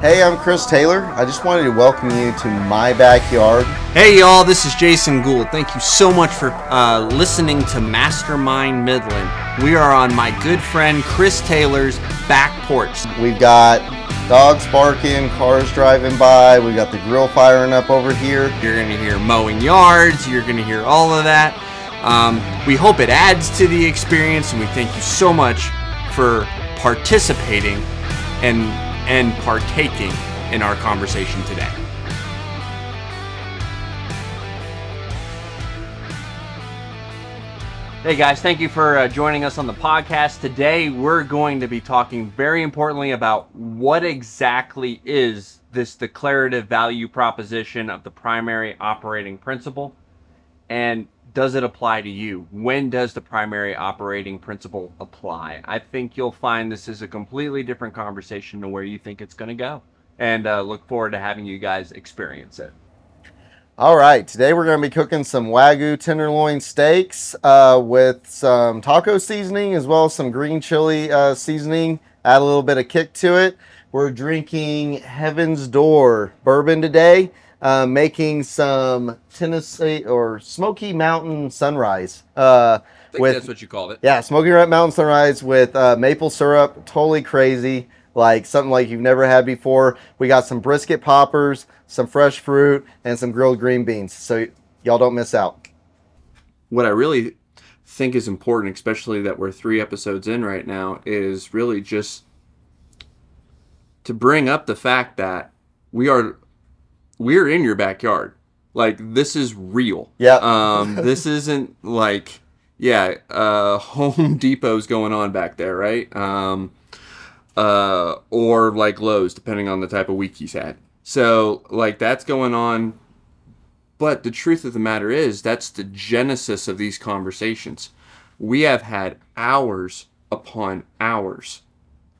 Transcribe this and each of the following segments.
Hey, I'm Chris Taylor. I just wanted to welcome you to my backyard. Hey y'all, this is Jason Gould. Thank you so much for listening to Mastermind Midland. We are on my good friend Chris Taylor's back porch. We've got dogs barking, cars driving by, we've got the grill firing up over here. You're going to hear mowing yards, you're going to hear all of that. We hope it adds to the experience, and we thank you so much for participating and partaking in our conversation today. Hey guys, thank you for joining us on the podcast. Today we're going to be talking very importantly about what exactly is this declarative value proposition of the primary operating principle, and does it apply to you? When does the primary operating principle apply? I think you'll find this is a completely different conversation to where you think it's going to go, and look forward to having you guys experience it. All right, today we're going to be cooking some Wagyu tenderloin steaks with some taco seasoning as well as some green chili seasoning. Add a little bit of kick to it. We're drinking Heaven's Door bourbon today, making some Tennessee or Smoky Mountain Sunrise. I think that's what you called it. Yeah, Smoky Mountain Sunrise with maple syrup. Totally crazy. Like something like you've never had before. We got some brisket poppers, some fresh fruit, and some grilled green beans. So y'all don't miss out. What I really think is important, especially that we're 3 episodes in right now, is really just to bring up the fact that we're in your backyard. Like, this is real. Yeah. This isn't like, Home Depot's going on back there, right? Or like Lowe's, depending on the type of week he's had. So, like, that's going on. But the truth of the matter is, that's the genesis of these conversations. We have had hours upon hours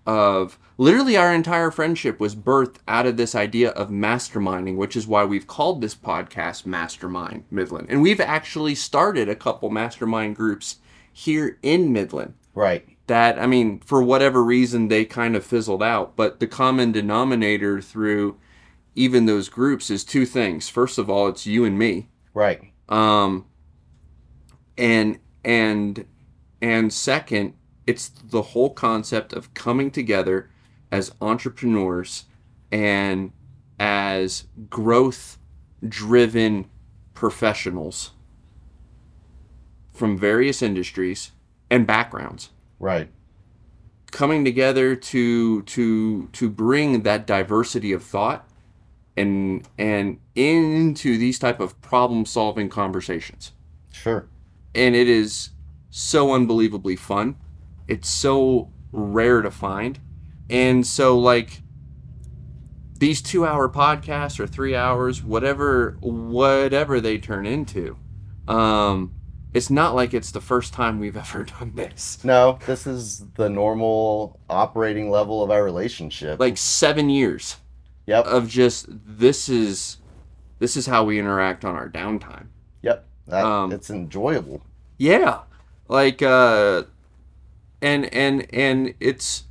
of, literally our entire friendship was birthed out of this idea of masterminding, which is why we've called this podcast Mastermind Midland. And we've actually started a couple mastermind groups here in Midland. Right. That, I mean, for whatever reason, they kind of fizzled out. But the common denominator through even those groups is 2 things. First of all, it's you and me. Right. And second, it's the whole concept of coming together as entrepreneurs and as growth-driven professionals from various industries and backgrounds. Right. Coming together to bring that diversity of thought and into these type of problem-solving conversations. Sure. And it is so unbelievably fun. It's so rare to find. And so, like, these 2-hour podcasts or 3 hours, whatever they turn into, it's not like it's the first time we've ever done this. No, this is the normal operating level of our relationship. Like 7 years. Yep. Of just, this is how we interact on our downtime. Yep. It's enjoyable. Yeah. Like, and it's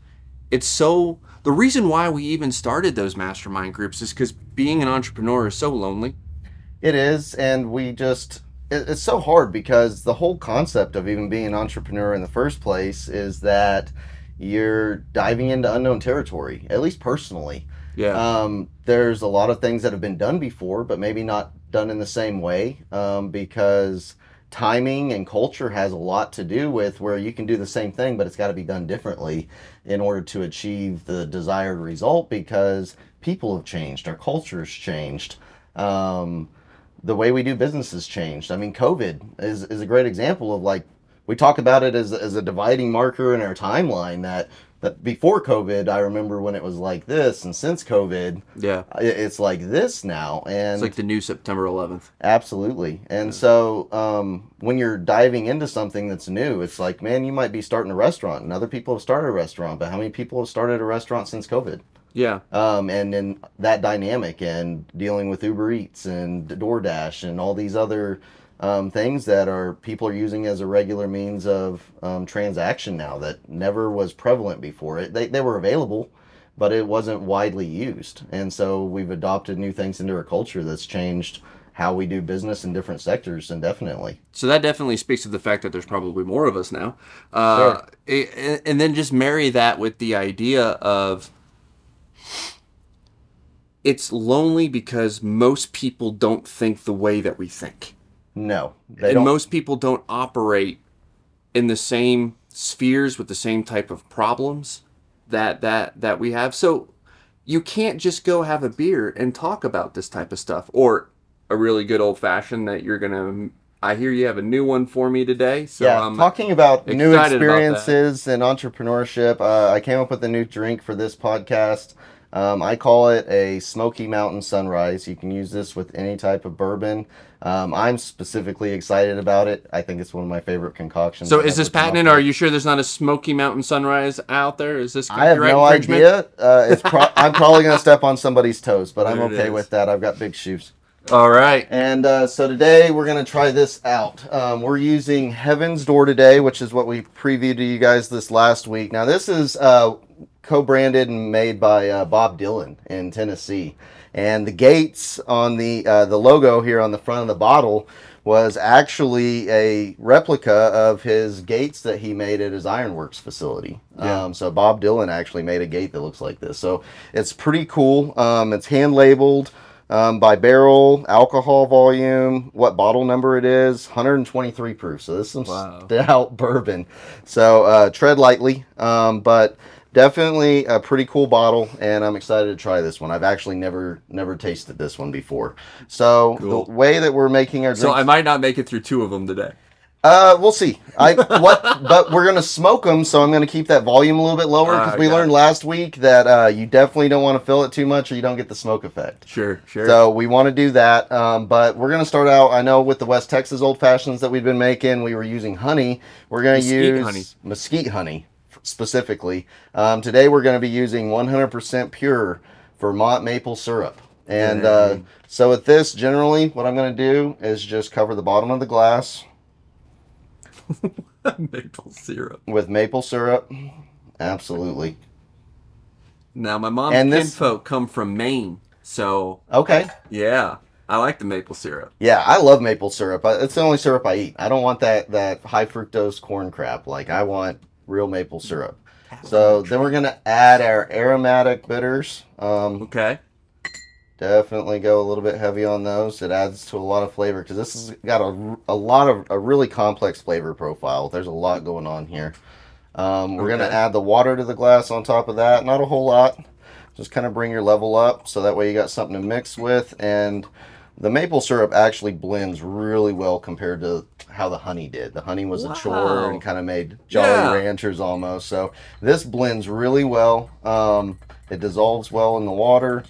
so, the reason why we even started those mastermind groups is because being an entrepreneur is so lonely. It is, and it's so hard because the whole concept of even being an entrepreneur in the first place is that you're diving into unknown territory, at least personally. Yeah. There's a lot of things that have been done before, but maybe not done in the same way, because timing and culture has a lot to do with where you can do the same thing, but it's got to be done differently in order to achieve the desired result, because people have changed, our culture has changed. The way we do business has changed. I mean, COVID is a great example of, like, we talk about it as a dividing marker in our timeline that before COVID, I remember when it was like this, and since COVID, it's like this now. And it's like the new September 11th. Absolutely. And so when you're diving into something that's new, it's like, man, you might be starting a restaurant, and other people have started a restaurant, but how many people have started a restaurant since COVID? Yeah. And then that dynamic and dealing with Uber Eats and DoorDash and all these other things that people are using as a regular means of transaction now that never was prevalent before. They were available, but it wasn't widely used. And so we've adopted new things into our culture that's changed how we do business in different sectors indefinitely. So that definitely speaks to the fact that there's probably more of us now. Sure. And then just marry that with the idea of it's lonely because most people don't think the way that we think. No, they And don't. most people don't operate in the same spheres with the same type of problems that we have. So you can't just go have a beer and talk about this type of stuff, or a really good old fashioned that you're gonna. I hear you have a new one for me today, so Yeah, I'm talking about new excited about that. experiences and entrepreneurship, I came up with a new drink for this podcast. I call it a Smoky Mountain Sunrise. You can use this with any type of bourbon. I'm specifically excited about it. I think it's one of my favorite concoctions. So I've is this ever come up patented? Are with. you sure there's not a Smoky Mountain Sunrise out there? Is this I have copyright no infringement? idea. I'm probably going to step on somebody's toes, but I'm There it okay is. with that. I've got big shoes. All right. And so today we're going to try this out. We're using Heaven's Door today, which is what we previewed to you guys this last week. Now this is co-branded and made by Bob Dylan in Tennessee. And the gates on the logo here on the front of the bottle was actually a replica of his gates that he made at his ironworks facility. Yeah. So Bob Dylan actually made a gate that looks like this. So it's pretty cool. It's hand labeled by barrel, alcohol volume, what bottle number it is, 123 proof. So this is some Wow. stout bourbon. So tread lightly, but definitely a pretty cool bottle, and I'm excited to try this one. I've actually never tasted this one before. So Cool. the way that we're making our So drinks, I might not make it through two of them today. we'll see. But we're gonna smoke them, so I'm gonna keep that volume a little bit lower because we got learned it. last week that you definitely don't want to fill it too much, or you don't get the smoke effect. Sure. So we want to do that, but we're going to start out. I know with the West Texas old fashions that we've been making, we were using honey. We're going to Mesquite use honey. mesquite honey specifically. Today we're going to be using 100% pure Vermont maple syrup. And Dang. so with this, generally, what I'm going to do is just cover the bottom of the glass Maple syrup. with maple syrup. Absolutely. Now my mom's And this- kinfolk come from Maine, so Okay. yeah, I like the maple syrup. Yeah, I love maple syrup. It's the only syrup I eat. I don't want that high fructose corn crap. Like, I want real maple syrup. So then we're going to add our aromatic bitters. Okay. Definitely go a little bit heavy on those. It adds to a lot of flavor because this has got a really complex flavor profile. There's a lot going on here. We're going to Okay. add the water to the glass on top of that. Not a whole lot. Just kind of bring your level up so that way you got something to mix with. And the maple syrup actually blends really well compared to how the honey did. The honey was a chore Wow. and kind of made Jolly Yeah. Ranchers almost. So this blends really well. It dissolves well in the water.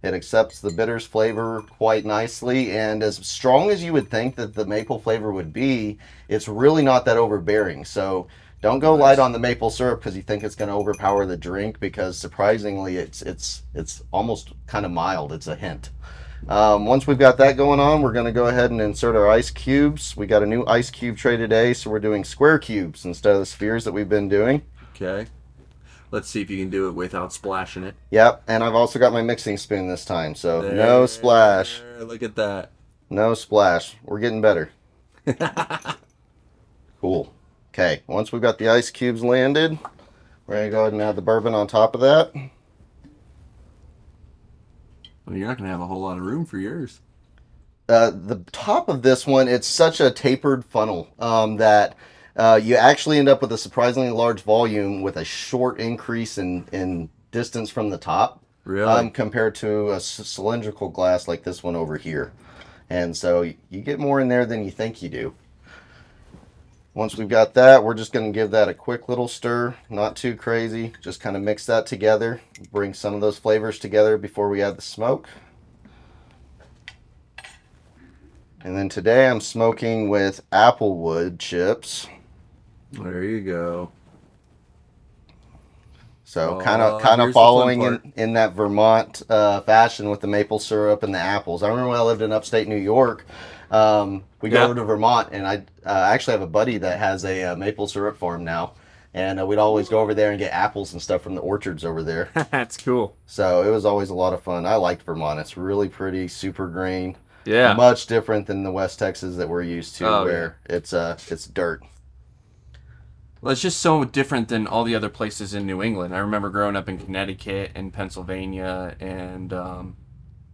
It accepts the bitters flavor quite nicely, and as strong as you would think that the maple flavor would be, it's really not that overbearing. So don't go light on the maple syrup because you think it's going to overpower the drink, because surprisingly it's almost kind of mild. It's a hint. Once we've got that going on, we're going to go ahead and insert our ice cubes. We got a new ice cube tray today, so we're doing square cubes instead of the spheres that we've been doing. Okay. Let's see if you can do it without splashing it. Yep, and I've also got my mixing spoon this time, so no splash. There, look at that. No splash. We're getting better. Cool. Okay, once we've got the ice cubes landed, we're going to go ahead and add the bourbon on top of that. Well, you're not going to have a whole lot of room for yours. The top of this one, it's such a tapered funnel that you actually end up with a surprisingly large volume with a short increase in distance from the top. Really? Compared to a cylindrical glass like this one over here. And so you get more in there than you think you do. Once we've got that, we're just going to give that a quick little stir, not too crazy. Just kind of mix that together, bring some of those flavors together before we add the smoke. And then today I'm smoking with applewood chips. There you go. So Oh, kind of here's the fun following part. in that Vermont fashion with the maple syrup and the apples. I remember when I lived in upstate New York, we go Yeah. over to Vermont, and I actually have a buddy that has a maple syrup farm now. And we'd always go over there and get apples and stuff from the orchards over there. That's cool. So it was always a lot of fun. I liked Vermont. It's really pretty, super green. Yeah. Much different than the West Texas that we're used to, Oh, where it's dirt. Well, it's just so different than all the other places in New England. I remember growing up in Connecticut and Pennsylvania, and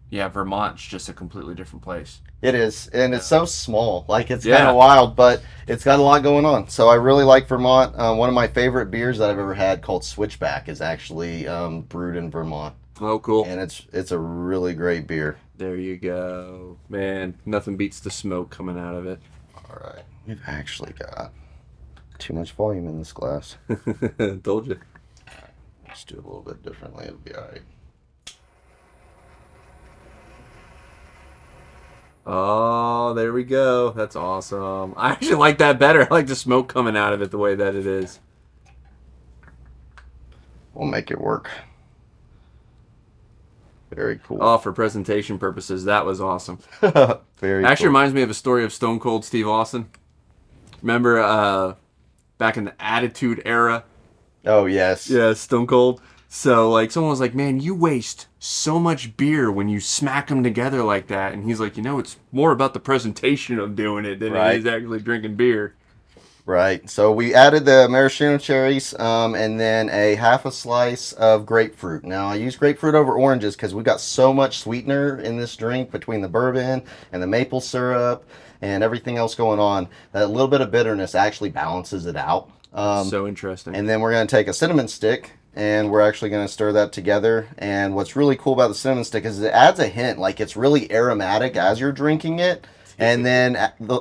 yeah, Vermont's just a completely different place. It is, and it's so small. Like, it's Yeah. kind of wild, but it's got a lot going on. So I really like Vermont. One of my favorite beers that I've ever had, called Switchback, is actually brewed in Vermont, Oh, cool. and it's a really great beer. There you go. Man, nothing beats the smoke coming out of it. All right, we've actually got too much volume in this glass. Told you. Let's do it a little bit differently. It'll be all right. Oh, there we go. That's awesome. I actually like that better. I like the smoke coming out of it the way that it is. We'll make it work. Very cool. Oh, for presentation purposes, that was awesome. Very Actually cool. reminds me of a story of Stone Cold Steve Austin. Remember back in the Attitude Era? Oh, yes. Yeah, Stone Cold. So, like, someone was like, man, you waste so much beer when you smack them together like that. And he's like, it's more about the presentation of doing it than it is actually drinking beer. Right. So we added the maraschino cherries and then a half a slice of grapefruit. Now, I use grapefruit over oranges because we've got so much sweetener in this drink between the bourbon and the maple syrup and everything else going on. That a little bit of bitterness actually balances it out. So interesting. And then we're going to take a cinnamon stick and we're actually going to stir that together. And what's really cool about the cinnamon stick is it adds a hint, like it's really aromatic as you're drinking it. And then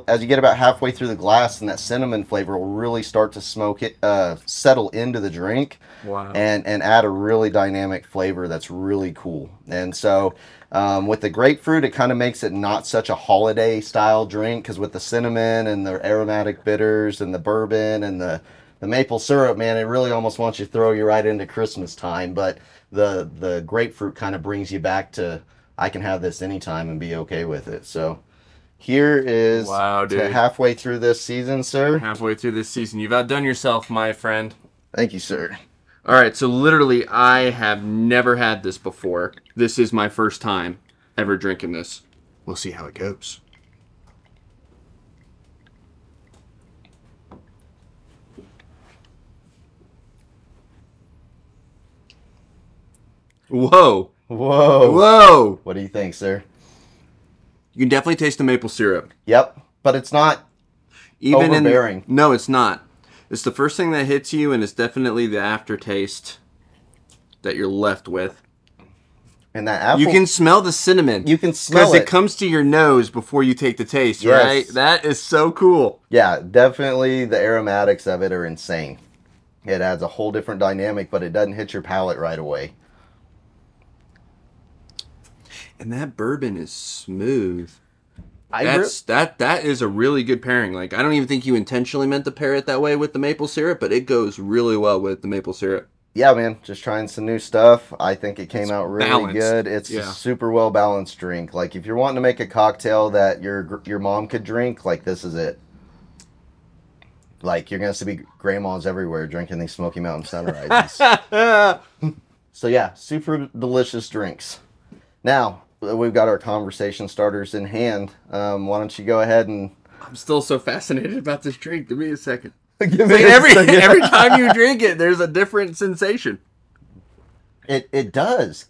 as you get about halfway through the glass, and that cinnamon flavor will really start to smoke it, settle into the drink. Wow. And add a really dynamic flavor that's really cool. And so with the grapefruit, it kind of makes it not such a holiday style drink, because with the cinnamon and the aromatic bitters and the bourbon and the maple syrup, man, it really almost wants you to throw you right into Christmas time. But the grapefruit kind of brings you back to, I can have this anytime and be okay with it. So here is to halfway through this season, sir. Halfway through this season. You've outdone yourself, my friend. Thank you, sir. All right, so literally I have never had this before. This is my first time ever drinking this. We'll see how it goes. Whoa. Whoa. Whoa. What do you think, sir? You can definitely taste the maple syrup. Yep, but it's not Even overbearing. No, it's not. It's the first thing that hits you, and it's definitely the aftertaste that you're left with. And that apple, you can smell the cinnamon. You can smell it. Because it comes to your nose before you take the taste, Yes. right? That is so cool. Yeah, definitely the aromatics of it are insane. It adds a whole different dynamic, but it doesn't hit your palate right away. And that bourbon is smooth. That is a really good pairing. Like, I don't even think you intentionally meant to pair it that way with the maple syrup, but it goes really well with the maple syrup. Yeah, man, just trying some new stuff. I think it came out really good. It's a super well balanced drink. Like, if you're wanting to make a cocktail that your mom could drink, like, this is it. Like, you're gonna see grandmas everywhere drinking these Smoky Mountain Sunrises. So yeah, super delicious drinks. Now we've got our conversation starters in hand. Why don't you go ahead and? I'm still so fascinated about this drink. Give me a second. Second. Every time you drink it, there's a different sensation. It does,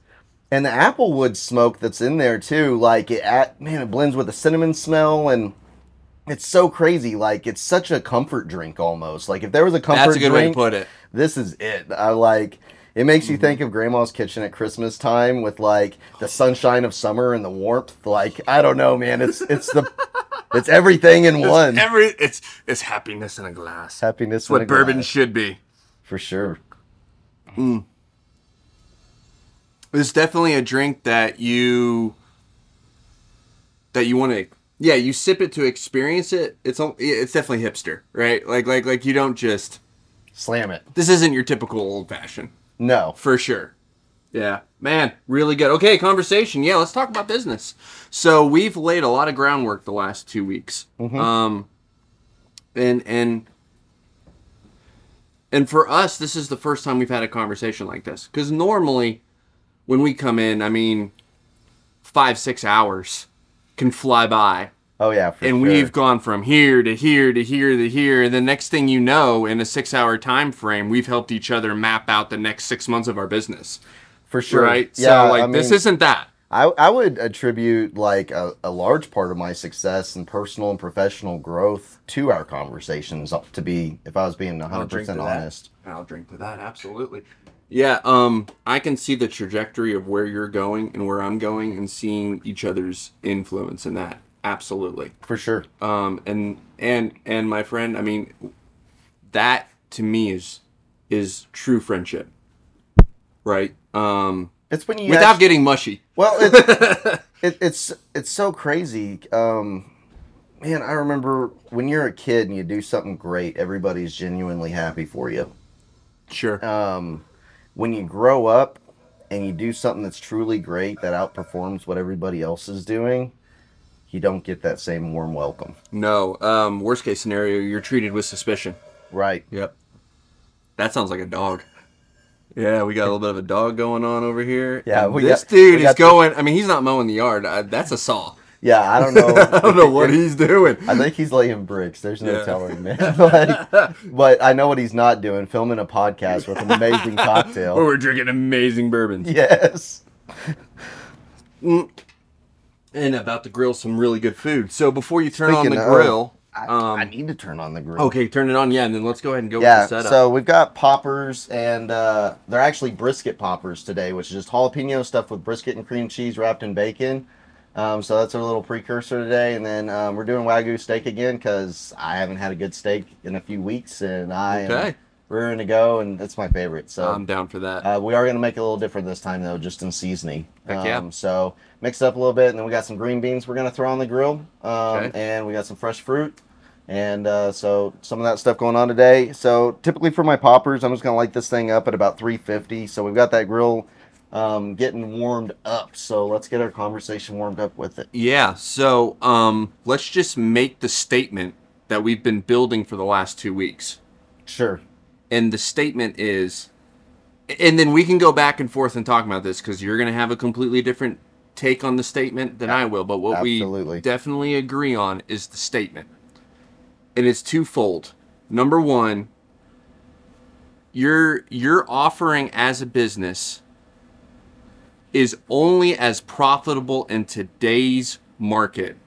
and the applewood smoke that's in there too. Like it blends with the cinnamon smell, and it's so crazy. Like it's such a comfort drink almost. Like if there was a comfort That's a good way to drink, put it. This is it. It makes you think of Grandma's kitchen at Christmas time with like the sunshine of summer and the warmth. Like I don't know, man. It's everything in one. It's happiness in a glass. Happiness. That's what bourbon should be. For sure. It's definitely a drink that you want to. Yeah, you sip it to experience it. It's definitely hipster, right? Like you don't just slam it. This isn't your typical old fashioned. No. For sure. Yeah. Man, really good. Okay, conversation. Yeah, let's talk about business. So we've laid a lot of groundwork the last 2 weeks. And And for us, this is the first time we've had a conversation like this. Because normally, when we come in, I mean, 5-6 hours can fly by. Oh yeah, for and sure. we've gone from here to here to here to here. And the next thing you know, in a 6-hour time frame, we've helped each other map out the next 6 months of our business. For sure. Right? Yeah, So, like, I mean, this isn't that. I would attribute like a large part of my success and personal and professional growth to our conversations. To be, if I was being 100% honest. I'll drink to that. Absolutely. Yeah. I can see the trajectory of where you're going and where I'm going, and seeing each other's influence in that. Absolutely. For sure. And my friend, I mean, that to me is true friendship, right? It's when you without getting mushy. Well, it's so crazy. Man, I remember when you're a kid and you do something great, everybody's genuinely happy for you. Sure. When you grow up and you do something that's truly great that outperforms what everybody else is doing, you don't get that same warm welcome. No. Worst case scenario, you're treated with suspicion. Right. Yep. That sounds like a dog. Yeah, we got a little bit of a dog going on over here. Yeah, this dude is going. I mean, he's not mowing the yard. That's a saw. Yeah, I don't know. I don't know what he's doing. I think he's laying bricks. There's no telling, man. But I know what he's not doing. Filming a podcast with an amazing cocktail. Where we're drinking amazing bourbons. Yes. And about to grill some really good food. So before you turn on the grill... I need to turn on the grill. Okay, turn it on, yeah, and then let's go ahead and go with the setup. So we've got poppers, and they're actually brisket poppers today, which is just jalapeno stuffed with brisket and cream cheese wrapped in bacon. So that's our little precursor today, and then we're doing Wagyu steak again because I haven't had a good steak in a few weeks, and I am raring to go, and that's my favorite. So I'm down for that. We are going to make it a little different this time, though, just in seasoning. Heck yeah. So mix it up a little bit, and then we got some green beans we're going to throw on the grill, and we got some fresh fruit. And so some of that stuff going on today. So typically for my poppers, I'm just going to light this thing up at about 350. So we've got that grill getting warmed up. So let's get our conversation warmed up with it. Yeah. So let's just make the statement that we've been building for the last 2 weeks. Sure. And the statement is, and then we can go back and forth and talk about this because you're going to have a completely different take on the statement than I will. But what we definitely agree on is the statement. And it's twofold. Number one, your offering as a business is only as profitable in today's market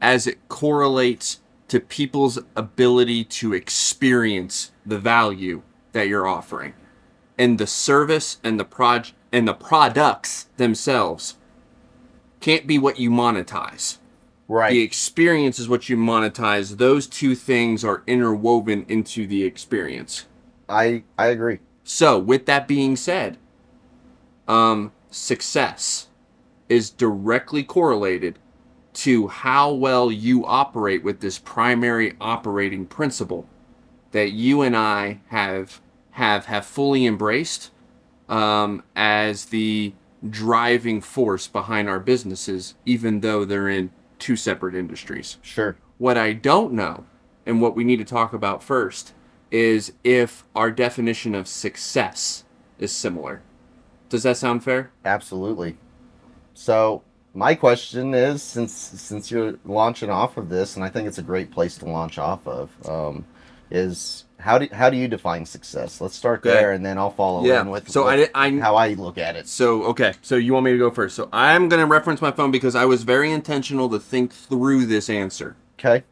as it correlates to people's ability to experience the value that you're offering. And the service and the products themselves can't be what you monetize. Right. The experience is what you monetize. Those two things are interwoven into the experience. I agree. So, with that being said, success is directly correlated to how well you operate with this primary operating principle that you and I have fully embraced as the driving force behind our businesses, even though they're in two separate industries. Sure. What I don't know, and what we need to talk about first, is if our definition of success is similar. Does that sound fair? Absolutely. So my question is, since you're launching off of this, and I think it's a great place to launch off of, is how do you define success? Let's start there, and then I'll follow in with how I look at it. So, okay. So you want me to go first. So I'm going to reference my phone because I was very intentional to think through this answer. Okay.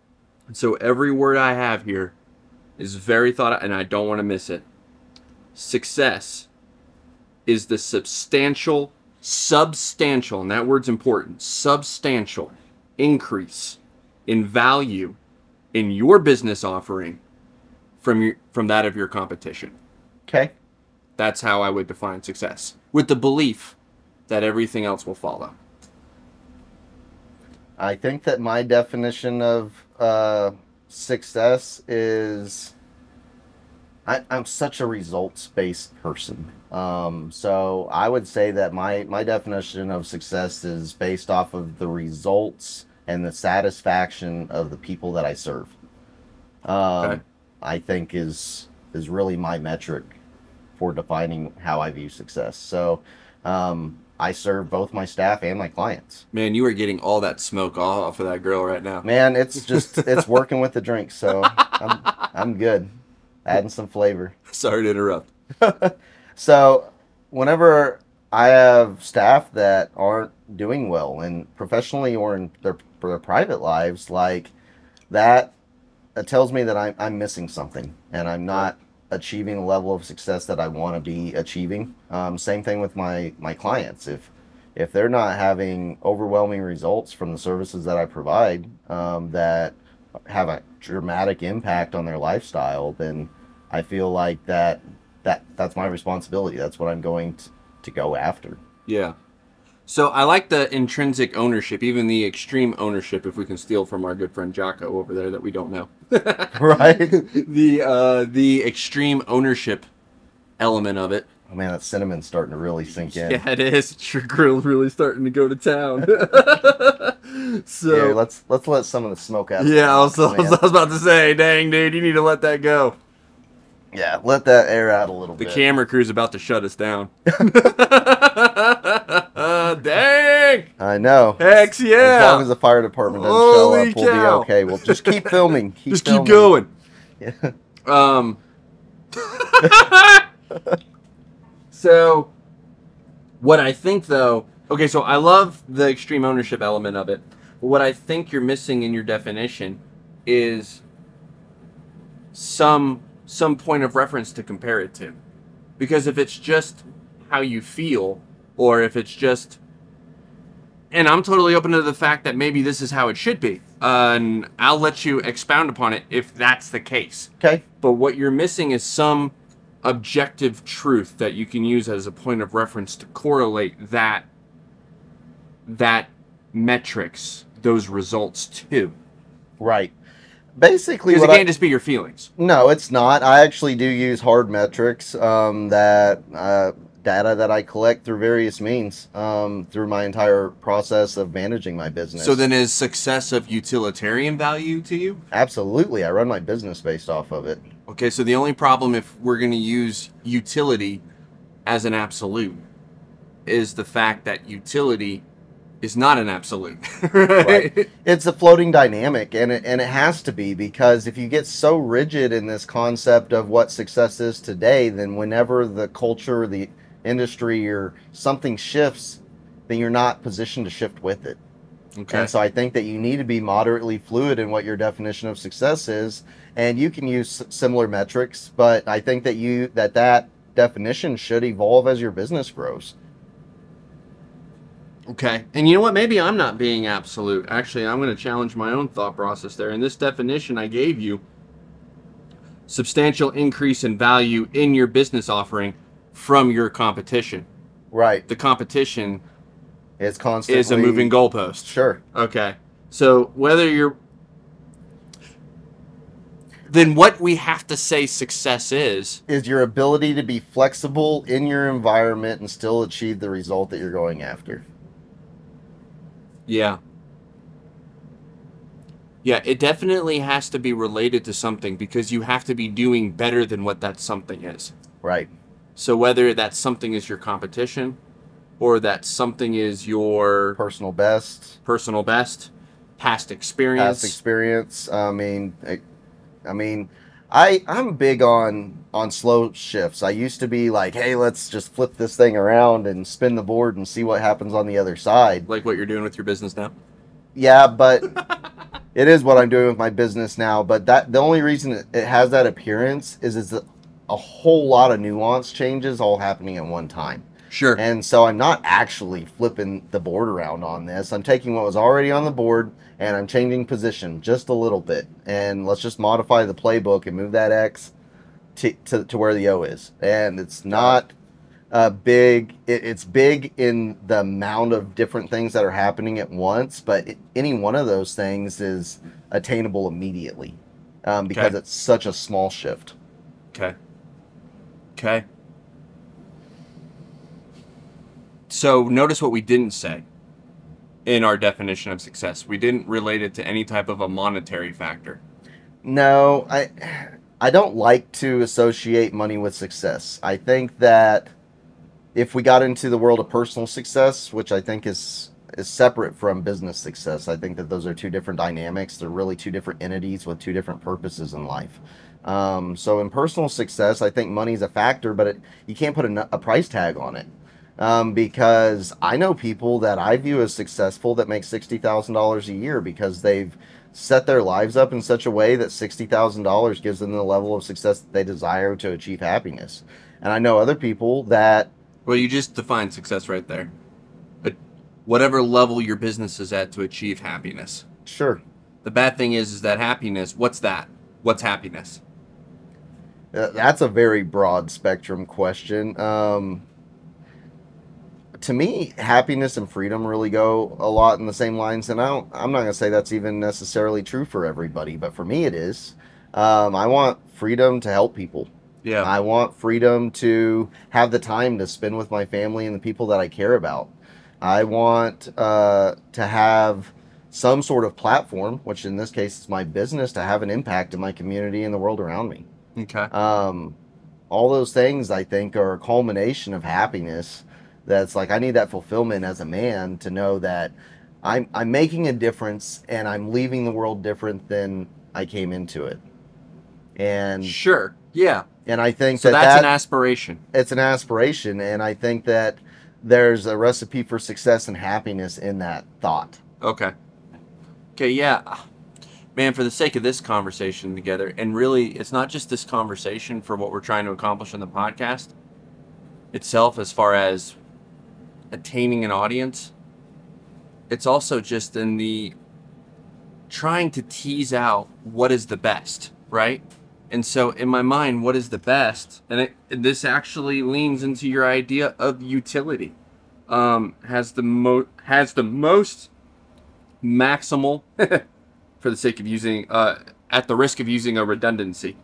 So every word I have here is very thought out, and I don't want to miss it. Success is the substantial, and that word's important, substantial increase in value in your business offering from that of your competition. Okay. That's how I would define success, with the belief that everything else will follow. I think that my definition of success is I'm such a results-based person. So I would say that my definition of success is based off of the results and the satisfaction of the people that I serve. Okay. I think is really my metric for defining how I view success. So I serve both my staff and my clients. Man, you are getting all that smoke off of that grill right now. Man, it's working with the drink, so I'm good. Adding some flavor. Sorry to interrupt. So whenever I have staff that aren't doing well, and professionally or in their private lives, like that, it tells me that I'm missing something, and I'm not achieving the level of success that I want to be achieving. Same thing with my clients. If they're not having overwhelming results from the services that I provide, that have a dramatic impact on their lifestyle, then I feel like that's my responsibility. That's what I'm going to go after. Yeah. So I like the intrinsic ownership, even the extreme ownership, if we can steal from our good friend Jocko over there that we don't know. Right? The extreme ownership element of it. Oh man, that cinnamon's starting to really sink in. Yeah, it is. Your grill's really starting to go to town. So yeah, let's let some of the smoke out. Yeah, I was about to say, dang dude, you need to let that go. Yeah, let that air out a little The bit. camera crew's about to shut us down. Dang! I know. Heck yeah! As long as the fire department doesn't show up, we'll be okay. We'll just keep filming. Just keep going. Yeah. So, what I think though, okay, so I love the extreme ownership element of it. But what I think you're missing in your definition is some point of reference to compare it to. Because if it's just how you feel, or if it's just, and I'm totally open to the fact that maybe this is how it should be, and I'll let you expound upon it if that's the case. Okay. But what you're missing is some objective truth that you can use as a point of reference to correlate that metrics, those results to. Right. Basically, Because it can't just be your feelings. No, it's not. I actually do use hard metrics, data that I collect through various means, through my entire process of managing my business. So then is success of utilitarian value to you? Absolutely. I run my business based off of it. Okay, so the only problem if we're going to use utility as an absolute is the fact that utility is not an absolute. Right. It's a floating dynamic, and it has to be, because if you get so rigid in this concept of what success is today, then whenever the culture, the industry, or something shifts, then you're not positioned to shift with it. Okay. And so I think that you need to be moderately fluid in what your definition of success is, and you can use similar metrics, but I think that that definition should evolve as your business grows. Okay. And you know what? Maybe I'm not being absolute. Actually, I'm going to challenge my own thought process there. In this definition I gave you, substantial increase in value in your business offering from your competition. Right. The competition It's constantly is a moving goalpost. Sure. Okay. So whether you're... Then what we have to say success is your ability to be flexible in your environment and still achieve the result that you're going after. Yeah. Yeah, it definitely has to be related to something, because you have to be doing better than what that something is. Right. So whether that something is your competition, or that something is your Personal best. past experience. Past experience. I'm big on slow shifts. I used to be like, hey, let's just flip this thing around and spin the board and see what happens on the other side. Like what you're doing with your business now? Yeah, but it is what I'm doing with my business now. But the only reason it has that appearance is a whole lot of nuance changes all happening at one time. Sure. And so I'm not actually flipping the board around on this. I'm taking what was already on the board and I'm changing position just a little bit. And let's just modify the playbook and move that X to where the O is. And it's not big. It's big in the amount of different things that are happening at once, but any one of those things is attainable immediately, because it's such a small shift. Okay. Okay. So notice what we didn't say in our definition of success. We didn't relate it to any type of a monetary factor. No, I don't like to associate money with success. I think that if we got into the world of personal success, which I think is separate from business success, I think that those are two different dynamics. They're really two different entities with two different purposes in life. So in personal success, I think money is a factor, but you can't put a price tag on it. Because I know people that I view as successful that make $60,000 a year because they've set their lives up in such a way that $60,000 gives them the level of success that they desire to achieve happiness. And I know other people that... Well, you just defined success right there. Whatever level your business is at to achieve happiness. Sure. The bad thing is that happiness, what's that? What's happiness? That's a very broad spectrum question. To me, happiness and freedom really go a lot in the same lines, and I'm not going to say that's even necessarily true for everybody, but for me it is. I want freedom to help people. Yeah. I want freedom to have the time to spend with my family and the people that I care about. I want to have some sort of platform, which in this case is my business, to have an impact in my community and the world around me. Okay. All those things I think are a culmination of happiness. That's like, I need that fulfillment as a man to know that I'm making a difference and I'm leaving the world different than I came into it. And sure, yeah. And I think so that's an aspiration. It's an aspiration, and I think that there's a recipe for success and happiness in that thought. Okay. Okay, yeah. Man, for the sake of this conversation together, and really, it's not just this conversation for what we're trying to accomplish in the podcast itself as far as attaining an audience. It's also just in the trying to tease out what is the best, right? And so in my mind, what is the best? And this actually leans into your idea of utility. Has the most maximal, for the sake of using, at the risk of using a redundancy,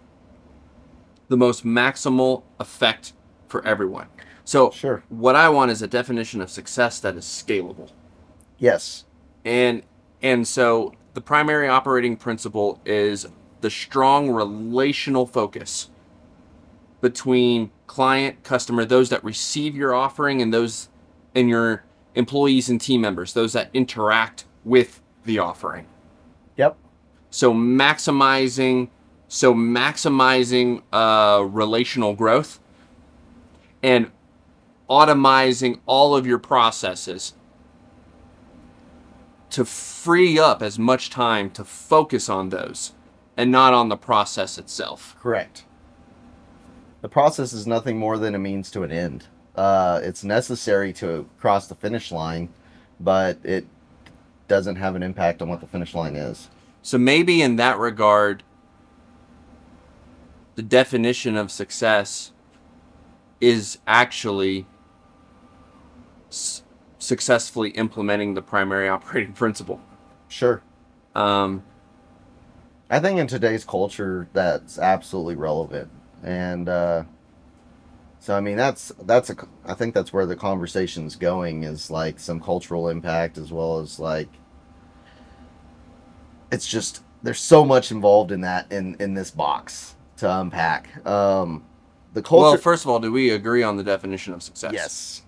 the most maximal effect for everyone. So sure. What I want is a definition of success that is scalable. Yes. And so the primary operating principle is the strong relational focus between client, customer, those that receive your offering, and those and your employees and team members, those that interact with the offering. Yep. So maximizing relational growth and automizing all of your processes to free up as much time to focus on those and not on the process itself. Correct. The process is nothing more than a means to an end. It's necessary to cross the finish line, but it doesn't have an impact on what the finish line is. So maybe in that regard, the definition of success is actually successfully implementing the primary operating principle. Sure. I think in today's culture that's absolutely relevant, and so I mean I think that's where the conversation's going, is like some cultural impact, as well as like it's just there's so much involved in that in this box to unpack. The culture. Well, first of all, do we agree on the definition of success? Yes.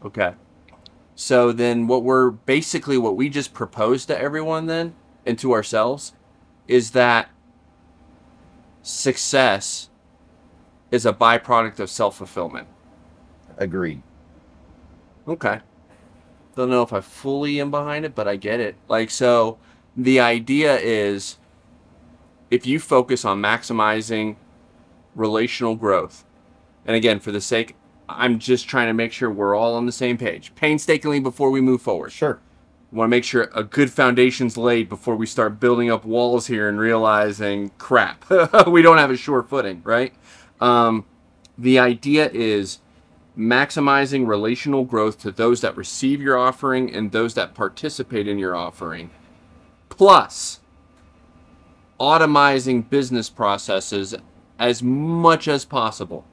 Okay. So then what we just proposed to everyone then, and to ourselves, is that success is a byproduct of self-fulfillment. Agreed. Okay. Don't know if I fully am behind it, but I get it. Like, so the idea is if you focus on maximizing relational growth, and again, for the sake, I'm just trying to make sure we're all on the same page, painstakingly before we move forward. Sure. We want to make sure a good foundation's laid before we start building up walls here and realizing, crap, we don't have a sure footing, right? The idea is maximizing relational growth to those that receive your offering and those that participate in your offering, plus automizing business processes as much as possible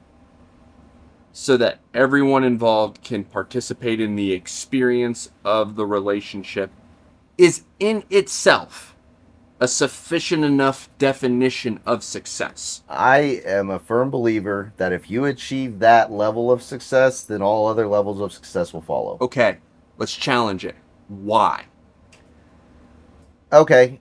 so that everyone involved can participate in the experience of the relationship, is in itself a sufficient enough definition of success? I am a firm believer that if you achieve that level of success, then all other levels of success will follow. Okay, let's challenge it. Why? Okay,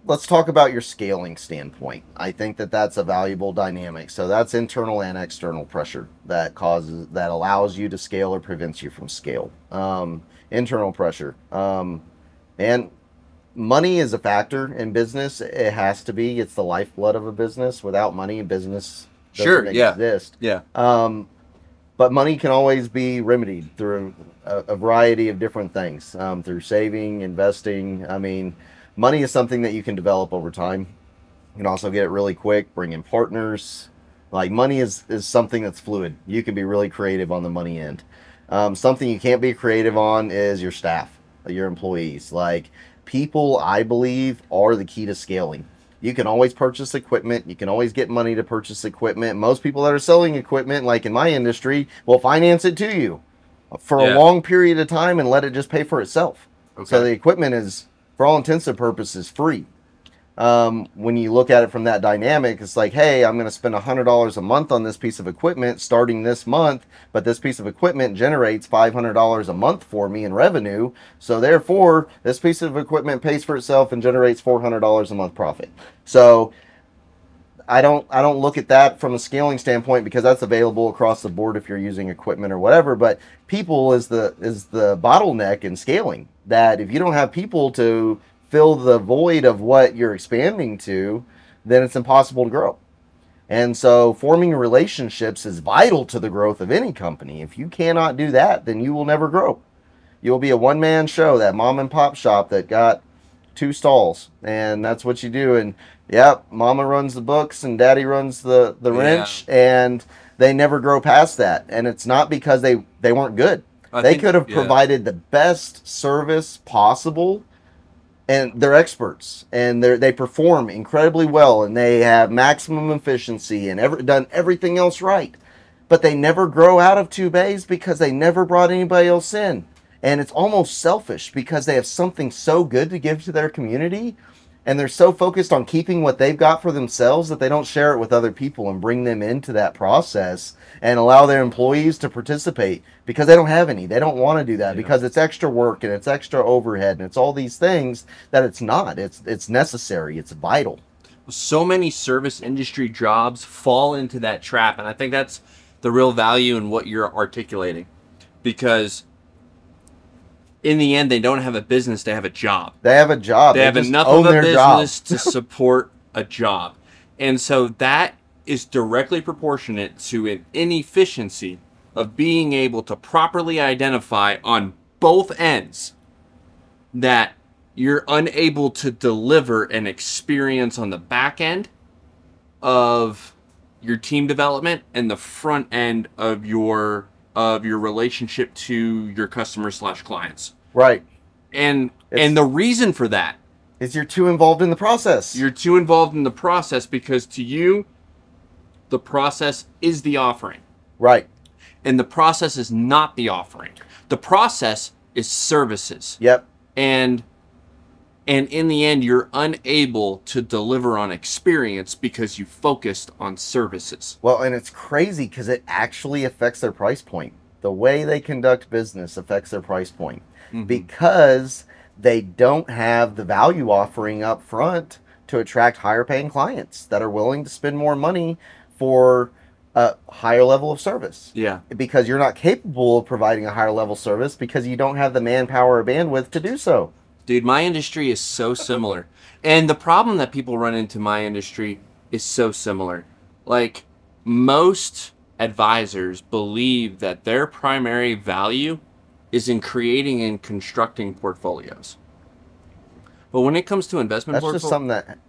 let's talk about your scaling standpoint. I think that that's a valuable dynamic. So that's internal and external pressure that allows you to scale or prevents you from scale. Internal pressure. And money is a factor in business. It has to be. It's the lifeblood of a business. Without money, a business doesn't exist. Yeah. But money can always be remedied through a variety of different things, through saving, investing. I mean, money is something that you can develop over time. You can also get it really quick, bring in partners. Like money is something that's fluid. You can be really creative on the money end. Something you can't be creative on is your staff, your employees. Like people, I believe, are the key to scaling. You can always purchase equipment. You can always get money to purchase equipment. Most people that are selling equipment, like in my industry, will finance it to you for a long period of time and let it just pay for itself. Okay. So the equipment is, for all intents and purposes, free. When you look at it from that dynamic, it's like, hey, I'm going to spend $100 a month on this piece of equipment starting this month, but this piece of equipment generates $500 a month for me in revenue. So therefore, this piece of equipment pays for itself and generates $400 a month profit. So I don't look at that from a scaling standpoint because that's available across the board if you're using equipment or whatever. But people is the bottleneck in scaling. That if you don't have people to fill the void of what you're expanding to, then it's impossible to grow. And so forming relationships is vital to the growth of any company. If you cannot do that, then you will never grow. You'll be a one-man show, that mom and pop shop that got 2 stalls, and that's what you do. And yep, mama runs the books and daddy runs the wrench, and they never grow past that. And it's not because they weren't good. They could have provided the best service possible, and they're experts, and they perform incredibly well, and they have maximum efficiency and done everything else right. But they never grow out of 2 bays because they never brought anybody else in. And it's almost selfish because they have something so good to give to their community, and they're so focused on keeping what they've got for themselves that they don't share it with other people and bring them into that process and allow their employees to participate because they don't have any. They don't want to do that because it's extra work and it's extra overhead and it's all these things that it's not. It's necessary. It's vital. So many service industry jobs fall into that trap, and I think that's the real value in what you're articulating, because in the end, they don't have a business, they have a job. They have a job. They have enough of a business to support a job. And so that is directly proportionate to an inefficiency of being able to properly identify on both ends that you're unable to deliver an experience on the back end of your team development and the front end of your relationship to your customers / clients. Right. And the reason for that is you're too involved in the process. You're too involved in the process because to you, the process is the offering. Right. And the process is not the offering. The process is services. Yep. And in the end, you're unable to deliver on experience because you focused on services. Well, and it's crazy because it actually affects their price point. The way they conduct business affects their price point because they don't have the value offering up front to attract higher paying clients that are willing to spend more money for a higher level of service. Yeah. Because you're not capable of providing a higher level service because you don't have the manpower or bandwidth to do so. Dude, my industry is so similar. And the problem that people run into my industry is so similar. Like, most advisors believe that their primary value is in creating and constructing portfolios. But when it comes to investment portfolios... That's just something that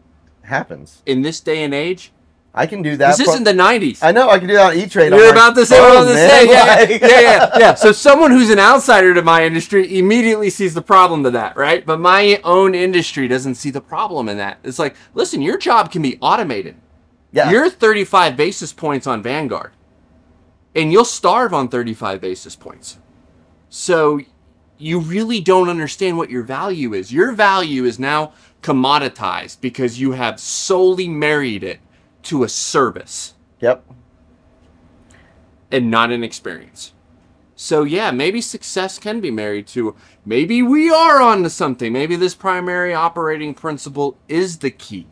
happens. In this day and age... I can do that. This isn't the 90s. I know, I can do that on E-Trade. You're about to say what I was going to say. Yeah. So someone who's an outsider to my industry immediately sees the problem to that, right? But my own industry doesn't see the problem in that. It's like, listen, your job can be automated. Yeah. You're 35 basis points on Vanguard, and you'll starve on 35 basis points. So you really don't understand what your value is. Your value is now commoditized because you have solely married it to a service. Yep. And not an experience. So yeah, maybe success can be married to, maybe we are on to something. Maybe this primary operating principle is the key.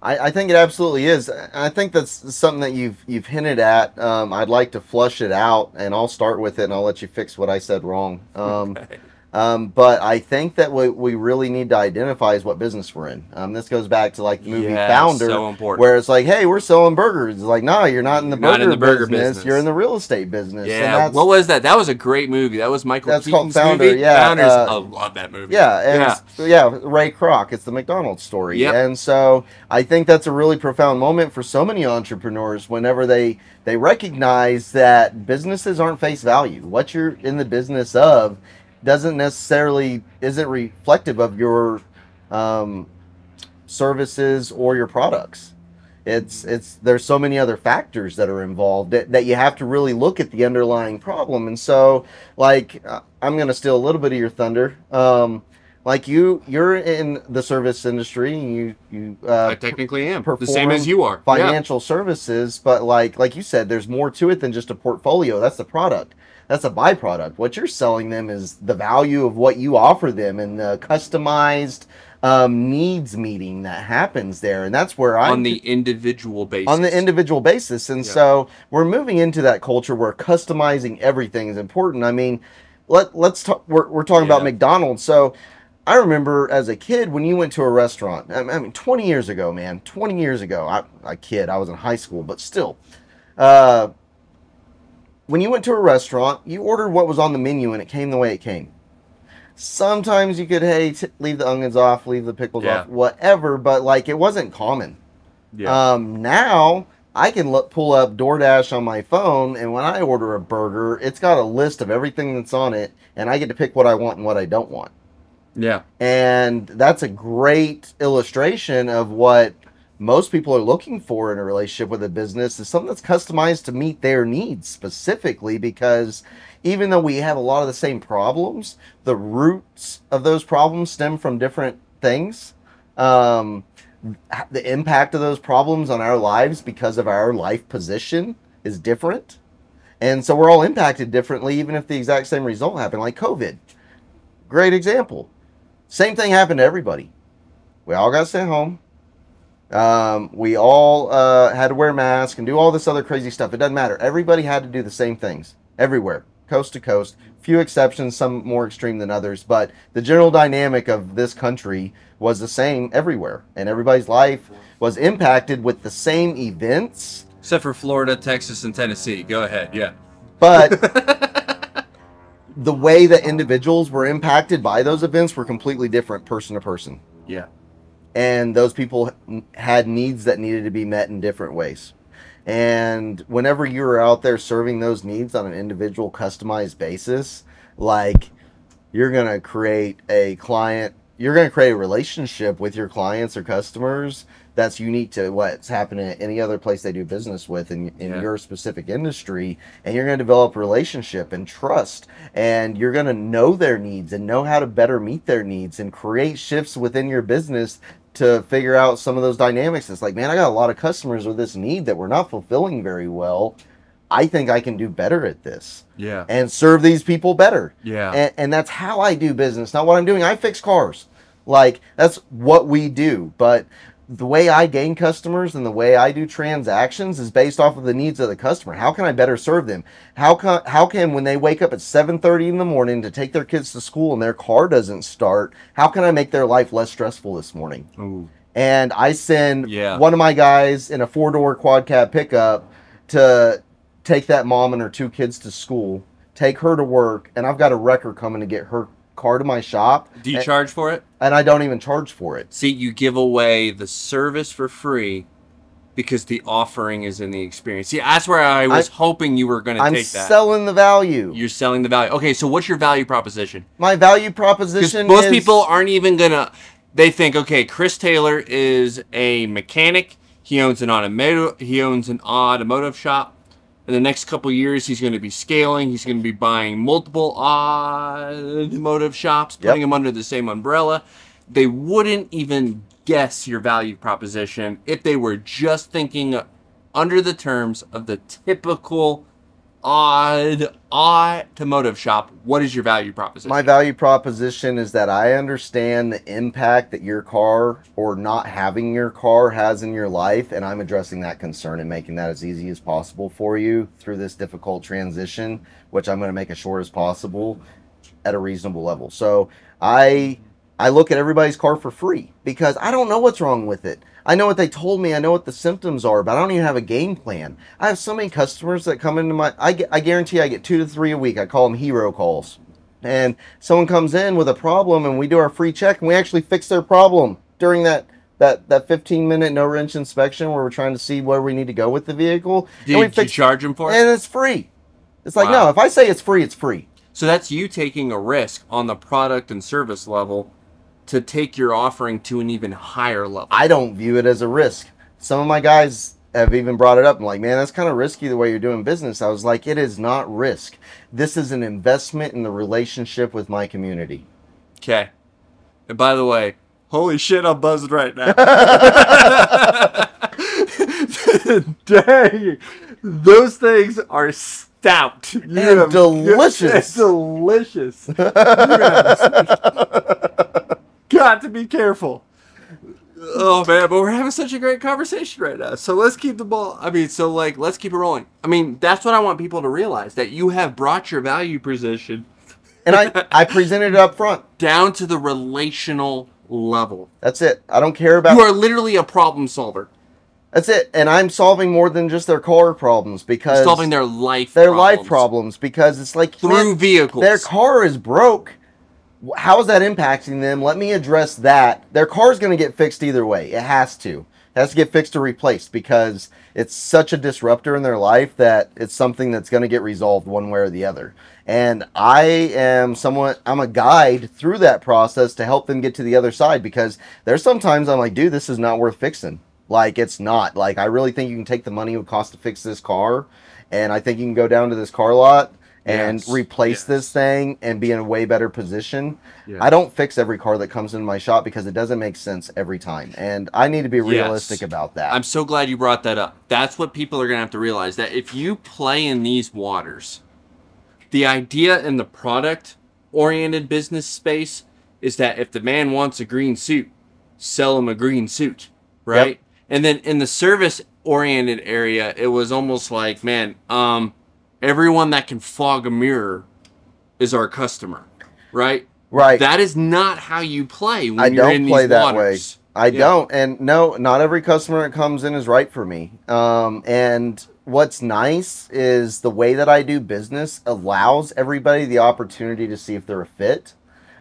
I think it absolutely is. I think that's something that you've hinted at. I'd like to flush it out, and I'll start with it, and I'll let you fix what I said wrong. Okay. But I think that what we really need to identify is what business we're in. This goes back to like the movie Founder, so important. where it's like, hey, we're selling burgers. It's like, no, you're not in the Not in the burger business. business. You're in the real estate business. Yeah. And that's, What was that? That was a great movie. That was Michael that's Keaton's called Founder. movie. Yeah, Founders. I love that movie. Yeah, and Ray Kroc. It's the McDonald's story. Yep. And so I think that's a really profound moment for so many entrepreneurs whenever they recognize that businesses aren't face value. What you're in the business of isn't reflective of your services or your products. There's so many other factors that are involved that you have to really look at the underlying problem. And so, like, I'm going to steal a little bit of your thunder. Like you're in the service industry. You I technically am the same perform as you are. financial services, but like you said, there's more to it than just a portfolio. That's the product. That's a byproduct. What you're selling them is the value of what you offer them and the customized needs meeting that happens there. And that's where on the individual basis. On the individual basis. And so we're moving into that culture where customizing everything is important. I mean, let's talk. We're talking about McDonald's. So I remember as a kid when you went to a restaurant. I mean, 20 years ago, man. 20 years ago. I was in high school, but still. When you went to a restaurant, you ordered what was on the menu and it came the way it came. Sometimes you could, leave the onions off, leave the pickles off, whatever, but like it wasn't common. Yeah. Now I can pull up DoorDash on my phone, and when I order a burger, it's got a list of everything that's on it, and I get to pick what I want and what I don't want. Yeah. And that's a great illustration of what most people are looking for in a relationship with a business, is something that's customized to meet their needs specifically, because even though we have a lot of the same problems, the roots of those problems stem from different things. The impact of those problems on our lives because of our life position is different. And so we're all impacted differently, even if the exact same result happened, like COVID. Great example. Same thing happened to everybody. We all got sent home. We all had to wear masks and do all this other crazy stuff. It doesn't matter. Everybody had to do the same things everywhere, coast to coast. Few exceptions, some more extreme than others, but the general dynamic of this country was the same everywhere, and everybody's life was impacted with the same events. Except for Florida, Texas, and Tennessee. Go ahead, yeah. But the way that individuals were impacted by those events were completely different person to person. Yeah. And those people had needs that needed to be met in different ways. And whenever you're out there serving those needs on an individual customized basis, like you're going to create a relationship with your clients or customers that's unique to what's happening at any other place they do business with in your specific industry. And you're going to develop a relationship and trust, and you're going to know their needs and know how to better meet their needs and create shifts within your business to figure out some of those dynamics. It's like, man, I got a lot of customers with this need that we're not fulfilling very well. I think I can do better at this. Yeah. And serve these people better. Yeah. And that's how I do business. Not what I'm doing. I fix cars. Like, that's what we do. But the way I gain customers and the way I do transactions is based off of the needs of the customer. How can I better serve them? How can when they wake up at 7:30 in the morning to take their kids to school and their car doesn't start, how can I make their life less stressful this morning? Ooh. And I send one of my guys in a 4-door quad cab pickup to take that mom and her 2 kids to school, take her to work, and I've got a wrecker coming to get her car to my shop. Do you charge for it? And I don't even charge for it. See, you give away the service for free because the offering is in the experience. See, that's where I was hoping you were going to take that. I'm selling the value. You're selling the value. Okay, so what's your value proposition? My value proposition most people aren't even going to... They think, okay, Chris Taylor is a mechanic. He owns an automotive shop. In the next couple of years, he's going to be scaling. He's going to be buying multiple automotive shops, putting them under the same umbrella. they wouldn't even guess your value proposition if they were just thinking under the terms of the typical odd automotive shop. What is your value proposition? My value proposition is that I understand the impact that your car or not having your car has in your life, and I'm addressing that concern and making that as easy as possible for you through this difficult transition, which I'm going to make as short as possible at a reasonable level. So I look at everybody's car for free because I don't know what's wrong with it. I know what they told me. I know what the symptoms are, but I don't even have a game plan. I have so many customers that come into I guarantee I get 2 to 3 a week. I call them hero calls. And someone comes in with a problem and we do our free check and we actually fix their problem during that 15-minute no wrench inspection where we're trying to see where we need to go with the vehicle. Did you charge them for it? And it's free. It's like, no, if I say it's free, it's free. So that's you taking a risk on the product and service level to take your offering to an even higher level. I don't view it as a risk. Some of my guys have even brought it up. I'm like, man, that's kind of risky the way you're doing business. I was like, it is not risk. This is an investment in the relationship with my community. Okay. And by the way, holy shit, I'm buzzed right now. Dang. Those things are stout. And delicious. Delicious. Got to be careful. Oh man, but we're having such a great conversation right now. So let's keep the ball. Let's keep it rolling. I mean, that's what I want people to realize, that you have brought your value position. And I presented it up front. Down to the relational level. That's it. I don't care about... You are literally a problem solver. That's it. And I'm solving more than just their car problems because... You're solving their life problems because it's like... Through vehicles. Their car is broke. How is that impacting them? Let me address that. Their car is going to get fixed either way. It has to. It has to get fixed or replaced because it's such a disruptor in their life that it's something that's going to get resolved one way or the other. And I'm a guide through that process to help them get to the other side because there's sometimes I'm like, dude, this is not worth fixing. Like, it's not. Like, I really think you can take the money it would cost to fix this car, and I think you can go down to this car lot and replace this thing and be in a way better position. Yes. I don't fix every car that comes in my shop because it doesn't make sense every time. And I need to be realistic about that. I'm so glad you brought that up. That's what people are going to have to realize, that if you play in these waters, the idea in the product-oriented business space is that if the man wants a green suit, sell him a green suit, right? Yep. And then in the service-oriented area, it was almost like, man, everyone that can fog a mirror is our customer, right? Right. That is not how you play when you're in these waters. I don't play that way. I don't. And no, not every customer that comes in is right for me. And what's nice is the way that I do business allows everybody the opportunity to see if they're a fit,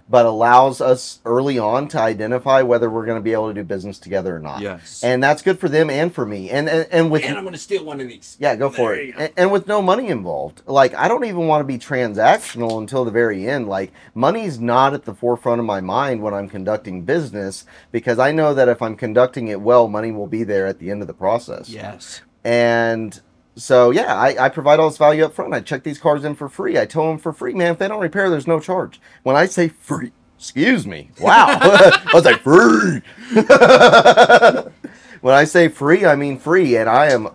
but allows us early on to identify whether we're going to be able to do business together or not. Yes. And that's good for them and for me. And I'm going to steal one of these. Yeah, go for it. And with no money involved. Like, I don't even want to be transactional until the very end. Like, money's not at the forefront of my mind when I'm conducting business because I know that if I'm conducting it well, money will be there at the end of the process. Yes. And so, yeah, I provide all this value up front. I check these cars in for free. I tell them for free, man, if they don't repair, there's no charge. When I say free, excuse me. Wow. I was like, free. When I say free, I mean free. And I am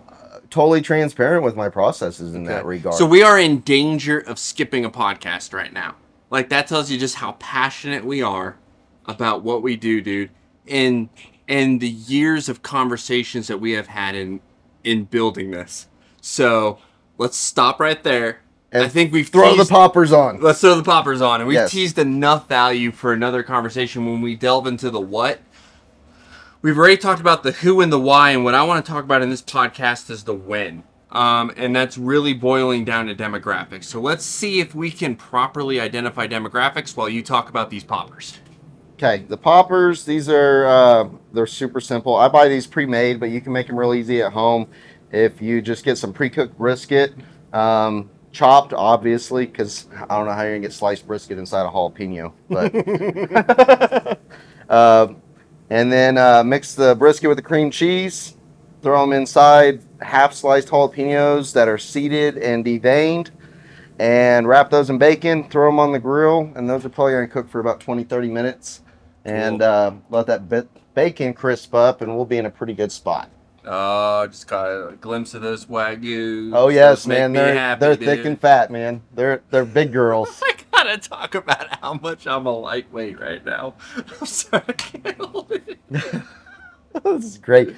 totally transparent with my processes in that regard. So we are in danger of skipping a podcast right now. Like, that tells you just how passionate we are about what we do, dude. And the years of conversations that we have had in building this. So let's stop right there. And I think we've throw the poppers on. Let's throw the poppers on. And we've teased enough value for another conversation when we delve into the what. We've already talked about the who and the why, and what I want to talk about in this podcast is the when. And that's really boiling down to demographics. So let's see if we can properly identify demographics while you talk about these poppers. Okay, the poppers, these are, they're super simple. I buy these pre-made, but you can make them real easy at home. If you just get some pre-cooked brisket, chopped, obviously, because I don't know how you're going to get sliced brisket inside a jalapeno. But and then mix the brisket with the cream cheese, throw them inside half-sliced jalapenos that are seeded and deveined, and wrap those in bacon, throw them on the grill, and those are probably going to cook for about 20-30 minutes. and Cool. let that bacon crisp up, and we'll be in a pretty good spot. Oh, just got a glimpse of those Wagyu. Oh Those yes, make man, me happy, they're dude. thick and fat, man. They're big girls. I gotta talk about how much I'm a lightweight right now. I'm sorry, I can't hold it. This is great.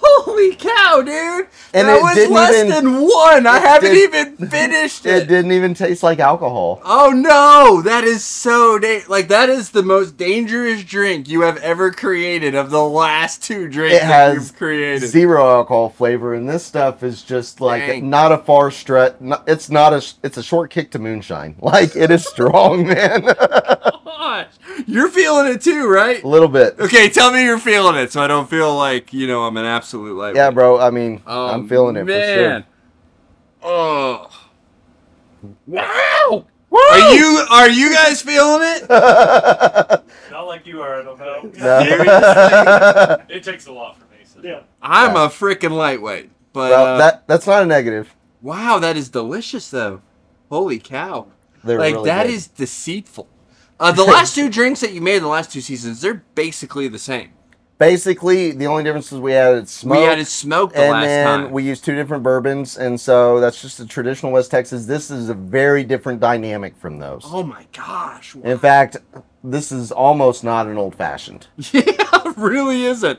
Holy cow, dude! And that it was didn't less even- than one. I haven't did- even finished It it. didn't even taste like alcohol. Oh no, that is so like that is the most dangerous drink you have ever created of the last two drinks It that has you've created. zero alcohol flavor, and this stuff is just like Dang. not a far stretch. It's a short kick to moonshine. Like it is strong, man. Gosh, you're feeling it too, right? A little bit. Okay, tell me you're feeling it, so I don't feel like I'm an absolute lightweight. Yeah, bro. I mean, Oh, I'm feeling it for sure. man. Oh, wow! Are you guys feeling it? Not like you are, I don't know. No. It takes a lot for me. So. Yeah. I'm a freaking lightweight, but Well, that's not a negative. wow, that is delicious though. Holy cow! They're Like really that good. is deceitful. The last two drinks that you made in the last two seasons, they're basically the same. Basically, the only difference is we added smoke. We added smoke the and last then time. we used two different bourbons, and so that's just a traditional West Texas. This is a very different dynamic from those. Oh my gosh! In fact, this is almost not an old fashioned. Yeah, it really isn't.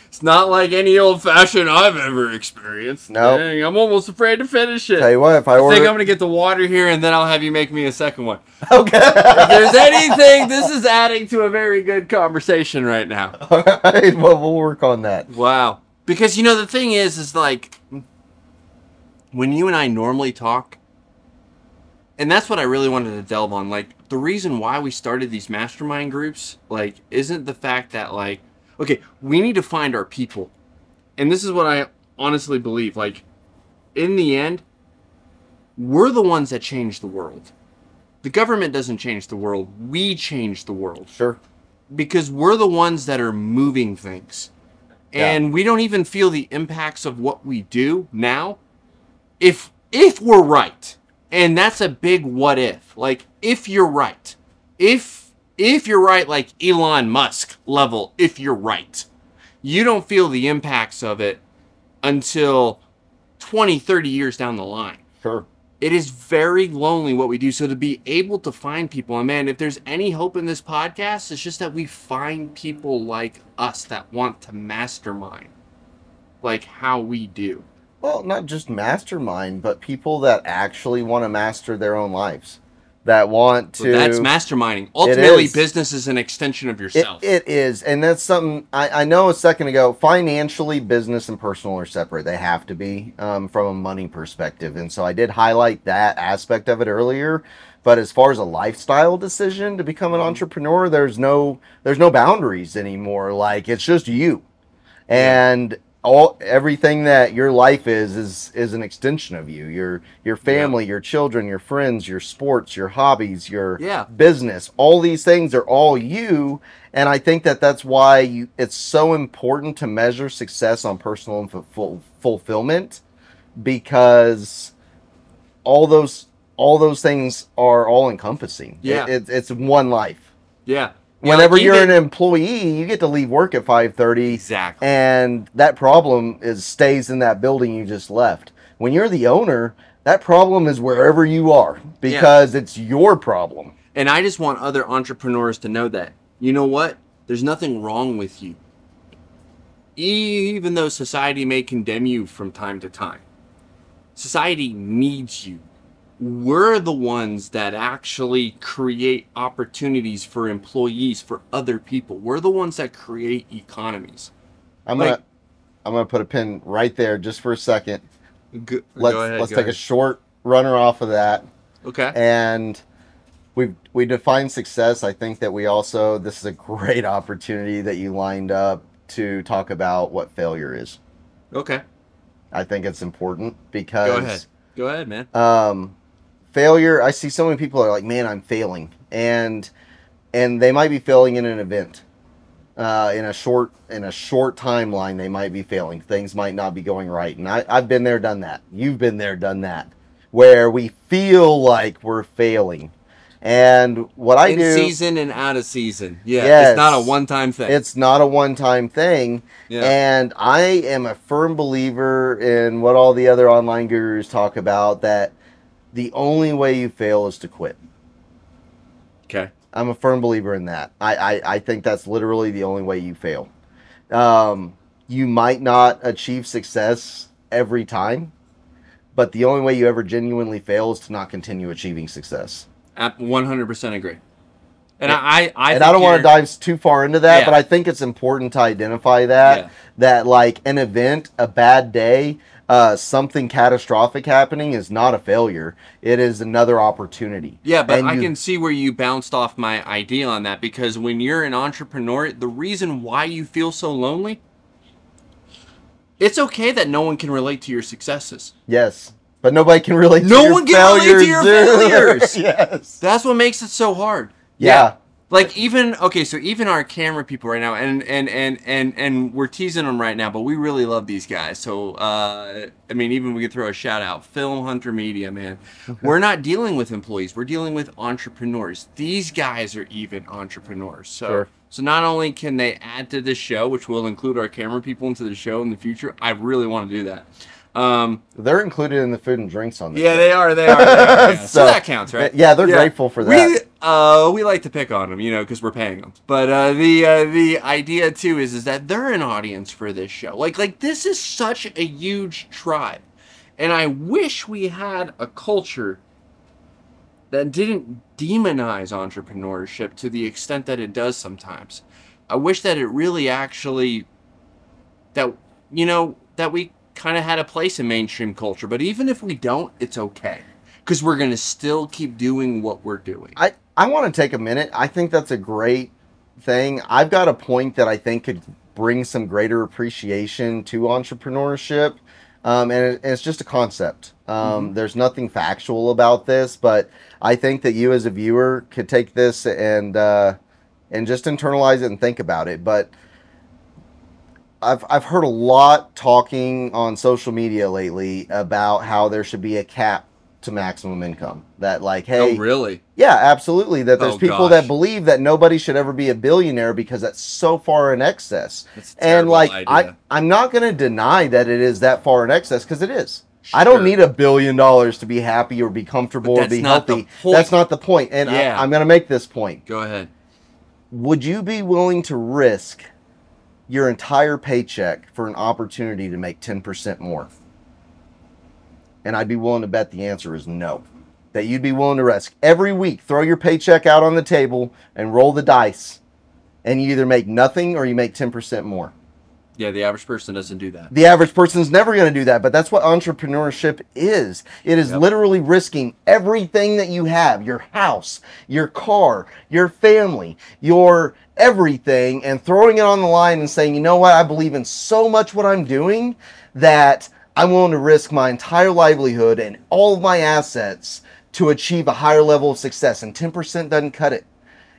It's not like any old fashioned I've ever experienced. Nope. Dang, I'm almost afraid to finish it. Tell you what, if I I think order, I'm gonna get the water here, and then I'll have you make me a second one. okay. If there's anything, this is adding to a very good conversation right now. All right, well, we'll work on that. Wow. Because the thing is like when you and I normally talk, and that's what I really wanted to delve on. Like the reason why we started these mastermind groups, like, isn't the fact that like, okay, we need to find our people. And this is what I honestly believe. Like, in the end, we're the ones that change the world. The government doesn't change the world. We change the world. Sure. Because we're the ones that are moving things. And we don't even feel the impacts of what we do now if we're right. And that's a big what if. Like, if you're right. If you're right, like Elon Musk level, if you're right, you don't feel the impacts of it until 20, 30 years down the line. Sure. It is very lonely what we do. So to be able to find people, and man, if there's any hope in this podcast, it's just that we find people like us that want to mastermind like how we do. Well, not just mastermind, but people that actually want to master their own lives. That want to. So that's masterminding. Ultimately, is. business is an extension of yourself. It is, and that's something I know a second ago. Financially, business and personal are separate. They have to be from a money perspective, and so I did highlight that aspect of it earlier. But as far as a lifestyle decision to become an entrepreneur, there's no boundaries anymore. Like it's just you, and everything that your life is an extension of you. Your family, your children, your friends, your sports, your hobbies, your business. All these things are all you, and I think that's why it's so important to measure success on personal and fulfillment, because all those things are all encompassing. Yeah. It's one life. Yeah. Whenever like you're an employee, you get to leave work at 5:30. Exactly. And that problem stays in that building you just left. When you're the owner, that problem is wherever you are, because it's your problem. And I just want other entrepreneurs to know that, you know what? There's nothing wrong with you. Even though society may condemn you from time to time, society needs you. We're the ones that actually create opportunities for employees, for other people. We're the ones that create economies. I'm gonna put a pin right there just for a second. Go ahead, Let's take a short runner off of that. Okay. And we define success. I think that this is a great opportunity that you lined up to talk about what failure is. Okay. I think it's important because Go ahead, man. Failure, I see so many people are like, man, I'm failing, and they might be failing in an event, in a short timeline. They might be failing. Things might not be going right, and I've been there, done that. You've been there, done that, where we feel like we're failing, And what I In do, season and out of season. Yeah, Yes. it's not a one-time thing. it's not a one-time thing. Yeah. And I am a firm believer in what all the other online gurus talk about, that the only way you fail is to quit. Okay. I'm a firm believer in that. I think that's literally the only way you fail. You might not achieve success every time, but the only way you ever genuinely fail is to not continue achieving success. 100% agree. And Yeah. I And think I don't want you're- to dive too far into that, Yeah. but I think it's important to identify that, Yeah. that like an event, a bad day, something catastrophic happening is not a failure. It is another opportunity. Yeah, but And I you- can see where you bounced off my idea on that, because when you're an entrepreneur, the reason why you feel so lonely, it's okay that no one can relate to your successes. Yes, but nobody can relate to No your one can failures. relate to your dude. failures. Yes. That's what makes it so hard. Yeah. Like even so even our camera people right now, and we're teasing them right now, but we really love these guys. So I mean, even we could throw a shout out, Film Hunter Media, man. We're not dealing with employees, we're dealing with entrepreneurs. These guys are even entrepreneurs. So Sure. so not only can they add to this show, which will include our camera people into the show in the future, I really want to do that. They're included in the food and drinks on this. Yeah, show. they are. Yeah. So, So, that counts, right? yeah, they're grateful for that. We like to pick on them, because we're paying them. But the idea too is that they're an audience for this show. Like this is such a huge tribe, and I wish we had a culture that didn't demonize entrepreneurship to the extent that it does sometimes. I wish that it really actually that we kind of had a place in mainstream culture. But even if we don't, it's okay, because we're going to still keep doing what we're doing. I want to take a minute. I think that's a great thing. I've got a point that I think could bring some greater appreciation to entrepreneurship. And it's just a concept. There's nothing factual about this, but I think that you as a viewer could take this and just internalize it and think about it. But I've heard a lot talking on social media lately about how there should be a cap to maximum income. That like, hey, Oh, really? yeah, absolutely. That there's Oh, people gosh. that believe that nobody should ever be a billionaire because that's so far in excess. That's a And terrible like, idea. I'm not going to deny that it is that far in excess, because it is. I don't Sure. need $1 billion to be happy or be comfortable But or that's be not the healthy. point. That's not the point. And Yeah. I'm going to make this point. Go ahead. Would you be willing to risk your entire paycheck for an opportunity to make 10% more? And I'd be willing to bet the answer is no. That you'd be willing to risk every week, throw your paycheck out on the table and roll the dice, and you either make nothing or you make 10% more. Yeah, the average person doesn't do that. The average person's never going to do that, but that's what entrepreneurship is. It is literally risking everything that you have, your house, your car, your family, your everything, and throwing it on the line and saying, you know what, I believe in so much what I'm doing that I'm willing to risk my entire livelihood and all of my assets to achieve a higher level of success, and 10% doesn't cut it.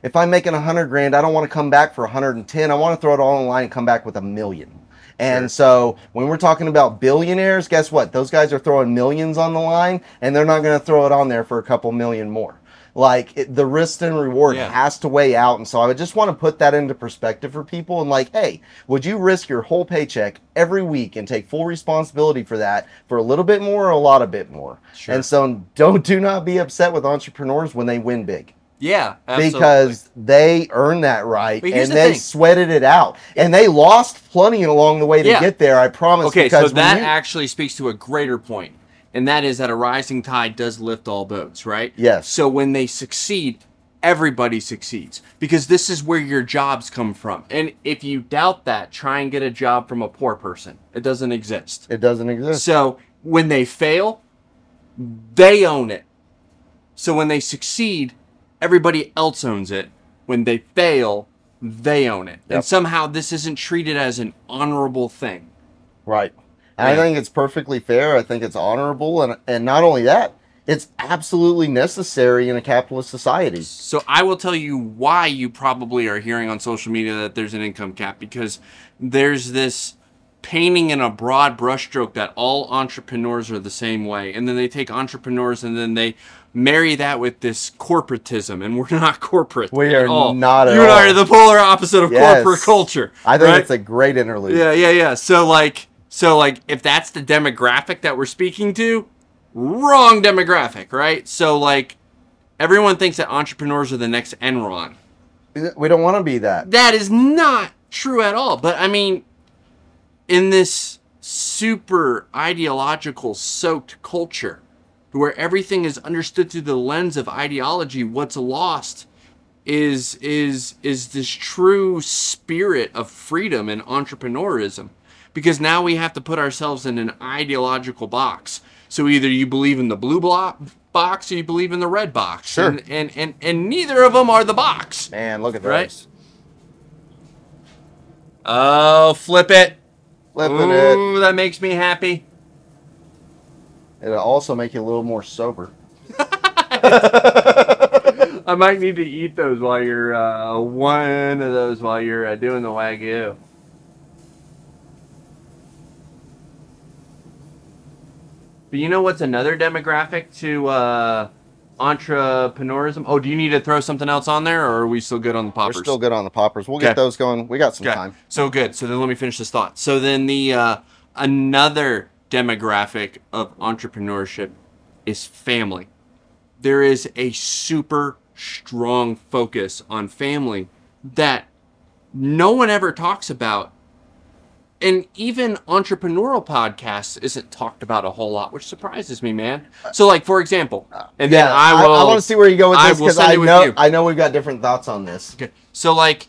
If I'm making 100 grand, I don't want to come back for 110. I want to throw it all on the line and come back with $1 million. And Sure. so when we're talking about billionaires, guess what? Those guys are throwing millions on the line, and they're not going to throw it on there for a couple million more. Like, the risk and reward has to weigh out. And so I would just want to put that into perspective for people. And like, hey, would you risk your whole paycheck every week and take full responsibility for that for a little bit more or a lot of bit more? Sure. And so do not be upset with entrepreneurs when they win big. Yeah, absolutely. Because they earned that right, But here's and the they thing. sweated it out. And they lost plenty along the way to Yeah. get there, I promise. Okay, so because when that you- actually speaks to a greater point, and that is that a rising tide does lift all boats, right? Yes. So when they succeed, everybody succeeds, because this is where your jobs come from. And if you doubt that, try and get a job from a poor person. It doesn't exist. It doesn't exist. So when they fail, they own it. So when they succeed, everybody else owns it. When they fail, they own it. Yep. And somehow this isn't treated as an honorable thing. Right. And Yeah. I think it's perfectly fair. I think it's honorable. And not only that, it's absolutely necessary in a capitalist society. So I will tell you why you probably are hearing on social media that there's an income cap, because there's this painting in a broad brushstroke that all entrepreneurs are the same way. And then they take entrepreneurs and then they marry that with this corporatism, and we're not corporate. We at are all. not at You and I all. are the polar opposite of Yes. corporate culture. I think right? it's a great interlude. Yeah. So like, if that's the demographic that we're speaking to, wrong demographic, right? So like, everyone thinks that entrepreneurs are the next Enron. We don't want to be that. That is not true at all. But I mean, in this super ideological soaked culture where everything is understood through the lens of ideology, what's lost is this true spirit of freedom and entrepreneurism, because now we have to put ourselves in an ideological box. So either you believe in the blue box or you believe in the red box. Sure. And neither of them are the box. Man, look at Right? those. Oh, flip it. Flipping Ooh, that makes me happy. It'll also make you a little more sober. I might need to eat those while you're one of those while you're doing the Wagyu. But you know what's another demographic to entrepreneurism? Oh, do you need to throw something else on there, or are we still good on the poppers? We're still good on the poppers. We'll get Okay. those going. We got some Okay. time. So good. So then let me finish this thought. So then the another demographic of entrepreneurship is family. There is a super strong focus on family that no one ever talks about. And even entrepreneurial podcasts isn't talked about a whole lot, which surprises me, man. So like, for example, and then I will... I want to see where you go with I this will because send I it with know you. I know we've got different thoughts on this. Okay. So like,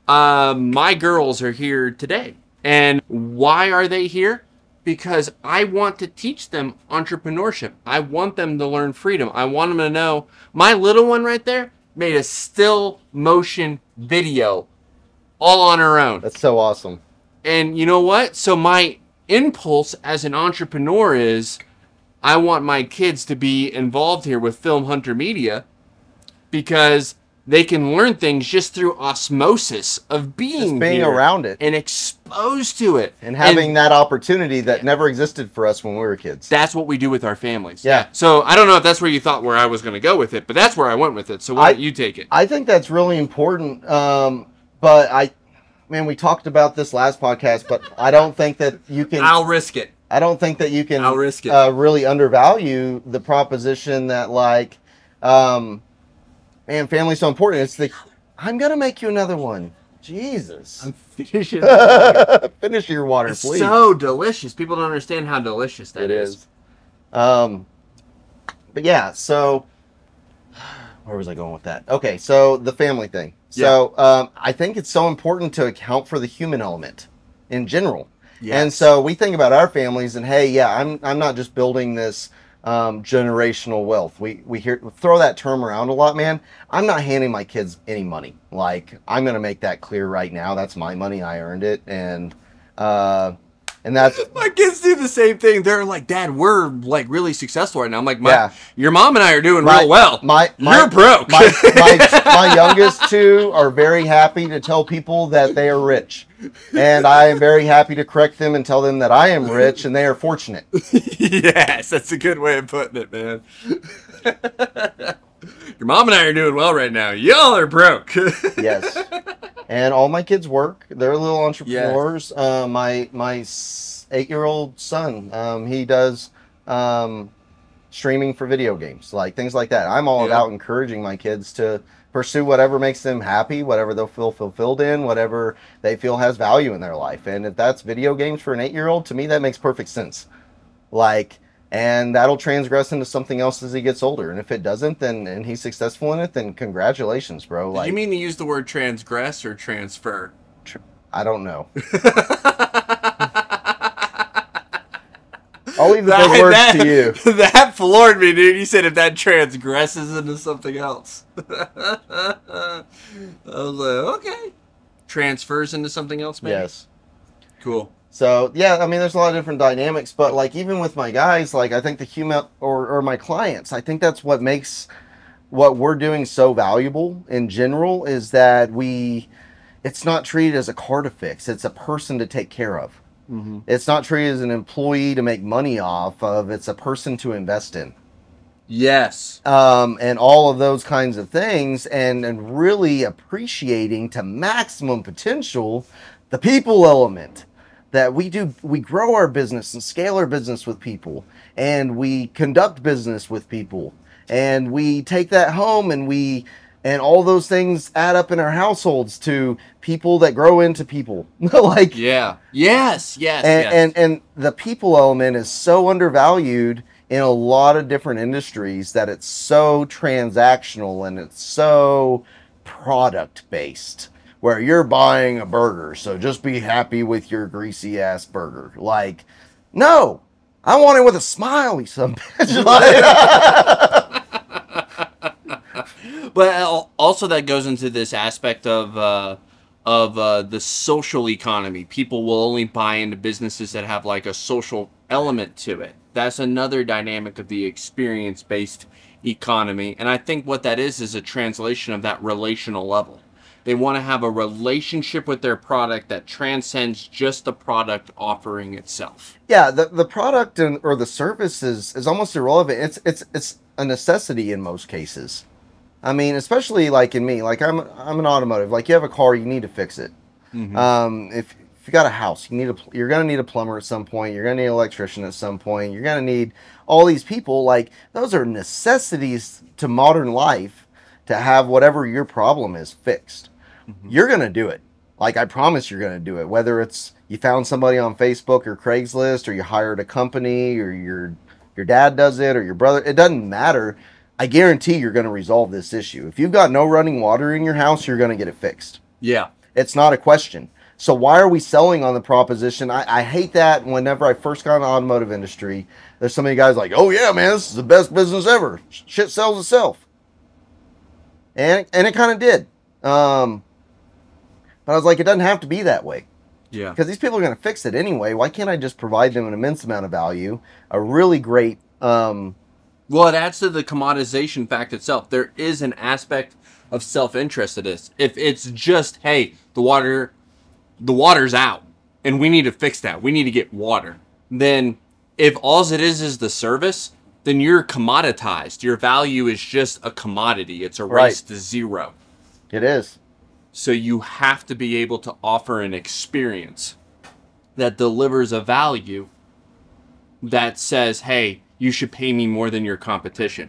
my girls are here today. And why are they here? Because I want to teach them entrepreneurship. I want them to learn freedom. I want them to know. My little one right there made a still motion video all on her own. That's so awesome. And you know what? So my impulse as an entrepreneur is I want my kids to be involved here with Film Hunter Media because they can learn things just through osmosis of being here around it and exposed to it. and having that opportunity that never existed for us when we were kids. That's what we do with our families. Yeah. So I don't know if that's where you thought where I was going to go with it, but that's where I went with it. So why don't you take it? I think that's really important. But we talked about this last podcast, but I don't think that you can. I'll risk it. I don't think that you can. I'll risk it. Really undervalue the proposition that like, man, family's so important. It's the, I'm gonna make you another one. Jesus. I'm finishing. Finish your water, It's please. so delicious. People don't understand how delicious that It is. is. But yeah, so where was I going with that? Okay, so the family thing. So I think it's so important to account for the human element in general. Yes. And so we think about our families and hey, yeah, I'm not just building this generational wealth. We throw that term around a lot, man. I'm not handing my kids any money. Like, I'm gonna make that clear right now. That's my money. I earned it, and that's My kids do the same thing. They're like, Dad, we're like really successful right now. I'm like, Yeah. Your mom and I are doing real well. You're broke. My youngest two are very happy to tell people that they are rich, and I am very happy to correct them and tell them that I am rich and they are fortunate. Yes, that's a good way of putting it, man. Your mom and I are doing well right now. Y'all are broke. Yes. And all my kids work. They're little entrepreneurs. My 8-year-old son, he does streaming for video games, like things like that. I'm all about encouraging my kids to pursue whatever makes them happy, whatever they'll feel fulfilled in, whatever they feel has value in their life. And if that's video games for an 8-year-old, to me, that makes perfect sense. Like, and that'll transgress into something else as he gets older. And if it doesn't, then and he's successful in it, then congratulations, bro. Did Like, you mean to use the word transgress or transfer? I don't know. I'll leave the big words to you. That floored me, dude. You said if that transgresses into something else. I was like, okay. Transfers into something else, maybe? Yes. Cool. So, yeah, I mean, there's a lot of different dynamics, but, like, even with my guys, like, I think the human, or my clients, I think that's what makes what we're doing so valuable in general is that it's not treated as a car to fix. It's a person to take care of. Mm-hmm. It's not treated as an employee to make money off of. It's a person to invest in. Yes. And all of those kinds of things, and really appreciating to maximum potential the people element that we grow our business and scale our business with people, and we conduct business with people, and we take that home, and all those things add up in our households to people that grow into people. Like, Yeah. Yes. Yes. and, Yes. and the people element is so undervalued in a lot of different industries, that it's so transactional and it's so product based, where you're buying a burger, so just be happy with your greasy ass burger. Like, no, I want it with a smile, you some bitch. But also that goes into this aspect of the social economy. People will only buy into businesses that have like a social element to it. That's another dynamic of the experience-based economy. And I think what that is a translation of that relational level. They want to have a relationship with their product that transcends just the product offering itself. Yeah, the product or the service is almost irrelevant. It's a necessity in most cases. I mean, especially like in me, like I'm an automotive. Like, you have a car, you need to fix it. Mm-hmm. If you got a house, you're gonna need a plumber at some point. You're gonna need an electrician at some point. You're gonna need all these people. Like, those are necessities to modern life, to have whatever your problem is fixed. Mm-hmm. You're gonna do it. Like, I promise you're gonna do it. Whether it's you found somebody on Facebook or Craigslist, or you hired a company, or your dad does it, or your brother. It doesn't matter. I guarantee you're going to resolve this issue. If you've got no running water in your house, you're going to get it fixed. Yeah. It's not a question. So why are we selling on the proposition? I hate that. Whenever I first got in the automotive industry, there's so many guys like, oh yeah, man, this is the best business ever. Shit sells itself. And it kind of did. But I was like, it doesn't have to be that way. Yeah. Because these people are going to fix it anyway. Why can't I just provide them an immense amount of value, a really great... Well, it adds to the commoditization fact itself. There is an aspect of self-interest to this. If it's just, hey, the water's out, and we need to fix that. We need to get water. Then, if all it is the service, then you're commoditized. Your value is just a commodity. It's a race to zero. It is. So you have to be able to offer an experience that delivers a value that says, hey, you should pay me more than your competition.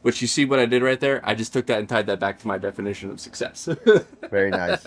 Which, you see what I did right there? I just took that and tied that back to my definition of success. Very nice.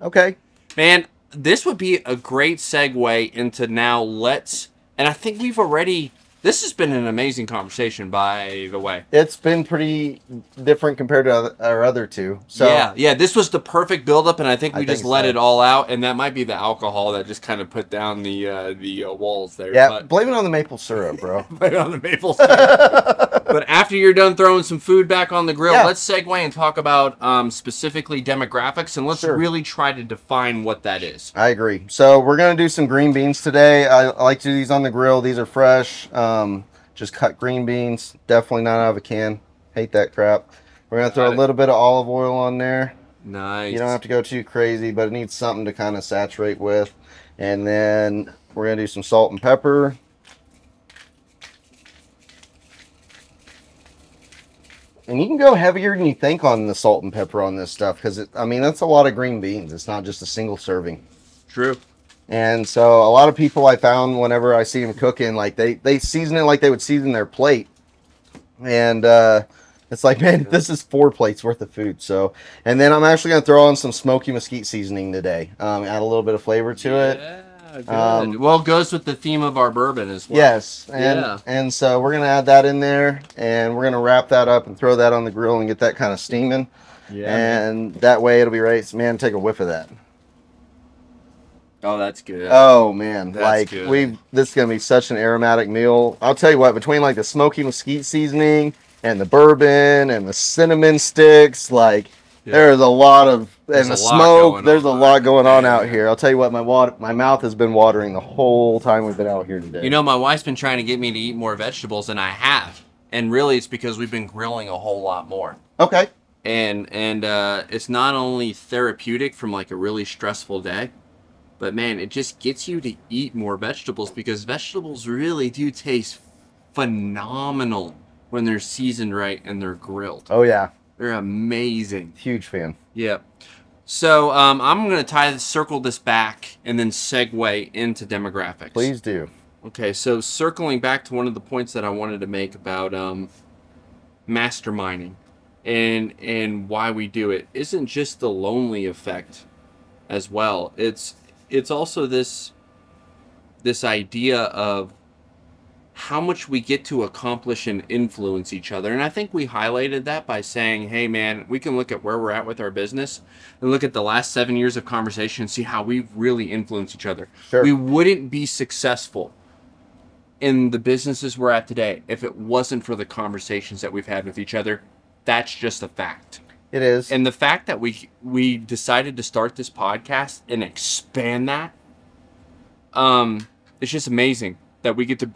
Okay. Man, this would be a great segue into now and I think we've already... This has been an amazing conversation, by the way. It's been pretty different compared to our other two. So yeah, this was the perfect buildup, and I think we just let so. it all out, and that might be the alcohol that just kind of put down the walls there. Yeah, but blame it on the maple syrup, bro. blame it on the maple syrup. But after you're done throwing some food back on the grill, let's segue and talk about specifically demographics, and let's really try to define what that is. I agree. So we're going to do some green beans today. I like to do these on the grill. These are fresh. Just cut green beans, definitely not out of a can. Hate that crap. We're gonna throw a little bit of olive oil on there. Nice. You don't have to go too crazy, but it needs something to kind of saturate with. And then we're gonna do some salt and pepper. And you can go heavier than you think on the salt and pepper on this stuff, because I mean, that's a lot of green beans. It's not just a single serving. True. And so a lot of people I found, whenever I see them cooking, like they season it like they would season their plate. And it's like, man, this is 4 plates worth of food. So, and then I'm actually going to throw on some smoky mesquite seasoning today. Add a little bit of flavor to it. Good. Well, it goes with the theme of our bourbon as well. Yes. And so we're going to add that in there, and we're going to wrap that up and throw that on the grill and get that kind of steaming. Yeah. And that way it'll be ready. So, man, take a whiff of that. Oh, that's good. Oh man, that's like good. This is gonna be such an aromatic meal. I'll tell you what, between like the smoky mesquite seasoning and the bourbon and the cinnamon sticks, like there's a lot of, and the smoke, there's a lot going on out here. I'll tell you what, my mouth has been watering the whole time we've been out here today. You know, my wife's been trying to get me to eat more vegetables, and I have. And really, it's because we've been grilling a whole lot more. Okay. And it's not only therapeutic from like a really stressful day, but man, it just gets you to eat more vegetables, because vegetables really do taste phenomenal when they're seasoned right and they're grilled. Oh yeah, They're amazing. huge fan. Yeah. So I'm going to circle this back and then segue into demographics. Please do. Okay, so circling back to one of the points that I wanted to make about masterminding and why we do it isn't just the lonely effect as well. It's also this idea of how much we get to accomplish and influence each other. And I think we highlighted that by saying, hey man, we can look at where we're at with our business and look at the last 7 years of conversation and see how we've really influenced each other. Sure. We wouldn't be successful in the businesses we're at today if it wasn't for the conversations that we've had with each other. That's just a fact. It is. And the fact that we decided to start this podcast and expand that, it's just amazing that we get to.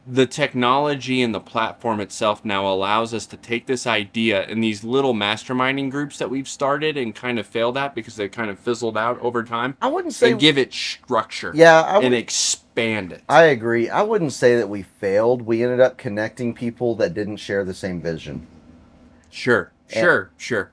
The technology and the platform itself now allows us to take this idea and these little masterminding groups that we've started and kind of failed at because they kind of fizzled out over time. I wouldn't say and give it structure. Yeah, and expand it. I agree. I wouldn't say that we failed. We ended up connecting people that didn't share the same vision. Sure.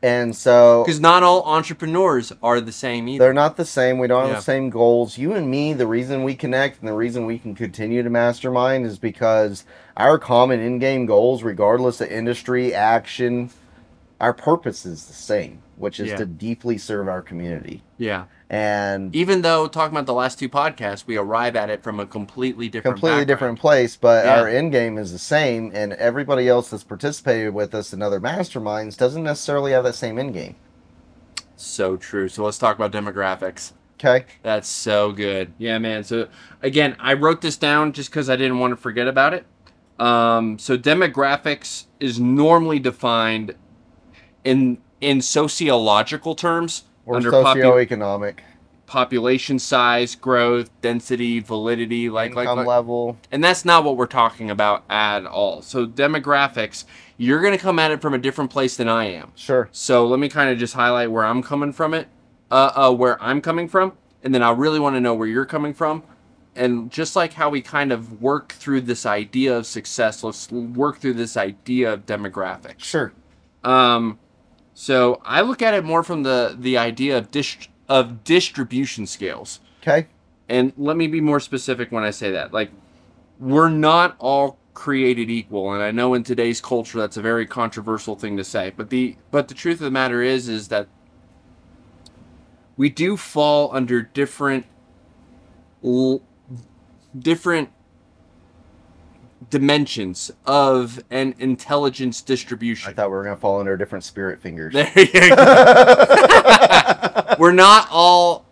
And so, because not all entrepreneurs are the same either. They're not the same. We don't have the same goals. You and me, the reason we connect and the reason we can continue to mastermind is because our common in-game goals, regardless of industry, action, our purpose is the same, which is to deeply serve our community. Yeah. And even though talking about the last two podcasts, we arrive at it from a completely different place, but our end game is the same, and everybody else that's participated with us in other masterminds doesn't necessarily have that same end game. So true. So let's talk about demographics. Okay. That's so good. Yeah, man. So again, I wrote this down just because I didn't want to forget about it. So demographics is normally defined in sociological terms. Or socioeconomic. Population size, growth, density, validity, income level. And that's not what we're talking about at all. So demographics, you're going to come at it from a different place than I am. Sure. So let me kind of just highlight where I'm coming from and then I really want to know where you're coming from. And just like how we kind of work through this idea of success, let's work through this idea of demographics. Sure. So I look at it more from the idea of distribution scales. Okay. And let me be more specific when I say that. Like, we're not all created equal, and I know in today's culture that's a very controversial thing to say. But the truth of the matter is that we do fall under different dimensions of an intelligence distribution. I thought we were going to fall under different spirit fingers. There you go. We're not all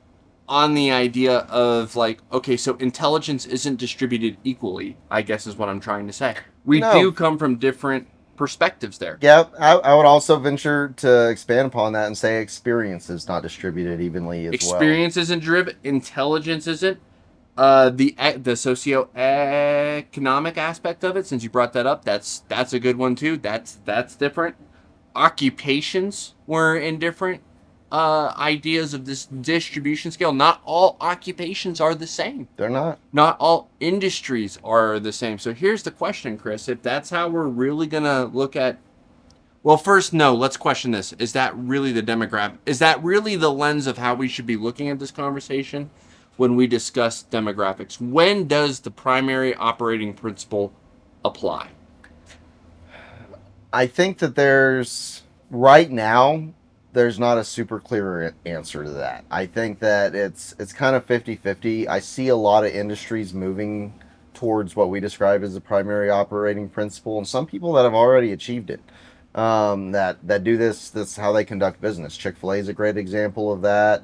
on the idea of like, okay, so intelligence isn't distributed equally, I guess is what I'm trying to say. We do come from different perspectives there. Yeah, I would also venture to expand upon that and say experience is not distributed evenly as well. Experience isn't driven, intelligence isn't. The socioeconomic aspect of it, since you brought that up, that's a good one too. That's different. Occupations were in different ideas of this distribution scale. Not all occupations are the same. They're not. Not all industries are the same. So here's the question, Chris. If that's how we're really gonna look at, well, first, no. Let's question this. Is that really the demographic? Is that really the lens of how we should be looking at this conversation? When we discuss demographics, when does the primary operating principle apply? I think that right now, there's not a super clear answer to that. I think that it's kind of 50-50. I see a lot of industries moving towards what we describe as the primary operating principle, and some people that have already achieved it, that do this. That's how they conduct business. Chick-fil-A is a great example of that.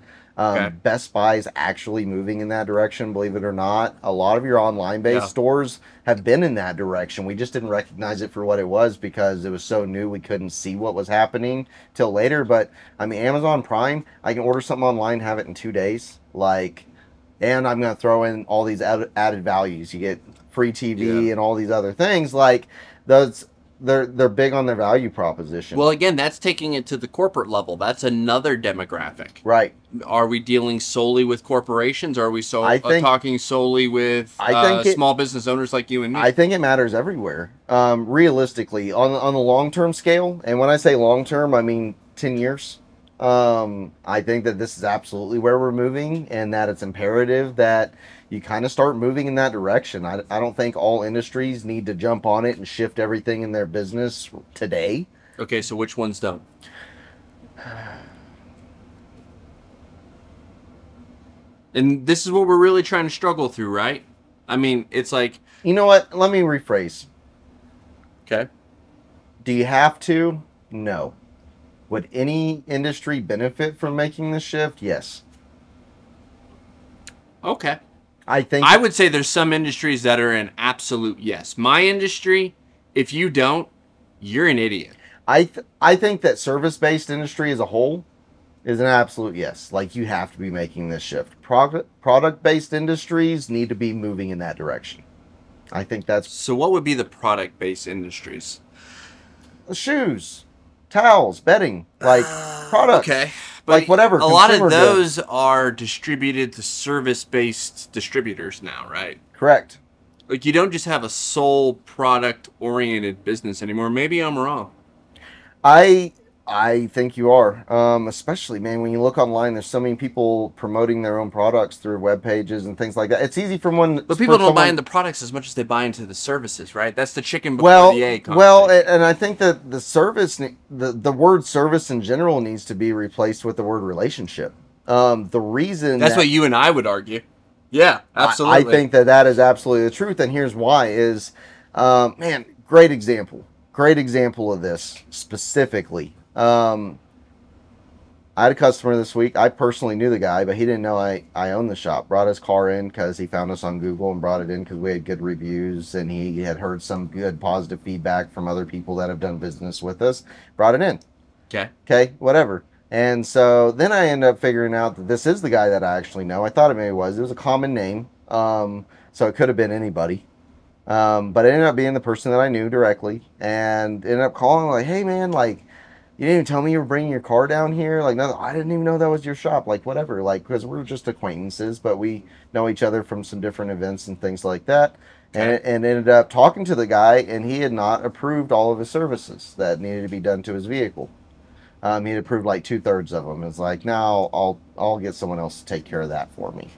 Best Buy is actually moving in that direction, believe it or not. A lot of your online-based stores have been in that direction. We just didn't recognize it for what it was because it was so new we couldn't see what was happening till later. But, I mean, Amazon Prime, I can order something online, have it in 2 days. And I'm going to throw in all these added values. You get free TV and all these other things. they're big on their value proposition. Well, again, that's taking it to the corporate level. That's another demographic. Right. Are we dealing solely with corporations? Or are we talking solely with small business owners like you and me? I think it matters everywhere. Realistically, on the long-term scale, and when I say long-term, I mean 10 years. I think that this is absolutely where we're moving, and that it's imperative that you kind of start moving in that direction. I don't think all industries need to jump on it and shift everything in their business today. Okay, so which ones don't? And this is what we're really trying to struggle through, right? I mean, it's like... You know what? Let me rephrase. Okay. Do you have to? No. Would any industry benefit from making this shift? Yes. Okay. I would say there's some industries that are an absolute yes. My industry, if you don't, you're an idiot. I think that service-based industry as a whole is an absolute yes. Like, you have to be making this shift. Product-based industries need to be moving in that direction. I think that's... So what would be the product-based industries? Shoes, towels, bedding, like products. Okay. But like whatever. A lot of consumer those goods. are distributed to service-based distributors now, right? Correct. Like, you don't just have a sole product-oriented business anymore. Maybe I'm wrong. I think you are. Especially, man, when you look online, there's so many people promoting their own products through web pages and things like that. It's easy for one. But people don't buy into products as much as they buy into the services, right? That's the chicken before the egg concept. Well, and I think that the service, the word service in general needs to be replaced with the word relationship. The reason that's what you and I would argue. Yeah, absolutely. I think that is absolutely the truth, and here's why: is man, great example of this specifically. I had a customer this week. I personally knew the guy, but he didn't know I owned the shop. Brought his car in because he found us on Google and brought it in because we had good reviews and he had heard some good positive feedback from other people that have done business with us. Brought it in. Okay, whatever. And so then I ended up figuring out that this is the guy that I actually know. I thought it maybe was. It was a common name. So it could have been anybody. But it ended up being the person that I knew directly and ended up calling like, hey man, like, you didn't even tell me you were bringing your car down here. Like, no, I didn't even know that was your shop. Like, whatever. Like, because we're just acquaintances, but we know each other from some different events and things like that. And ended up talking to the guy, and he had not approved all of his services that needed to be done to his vehicle. He had approved like 2/3 of them. It's like, now I'll get someone else to take care of that for me.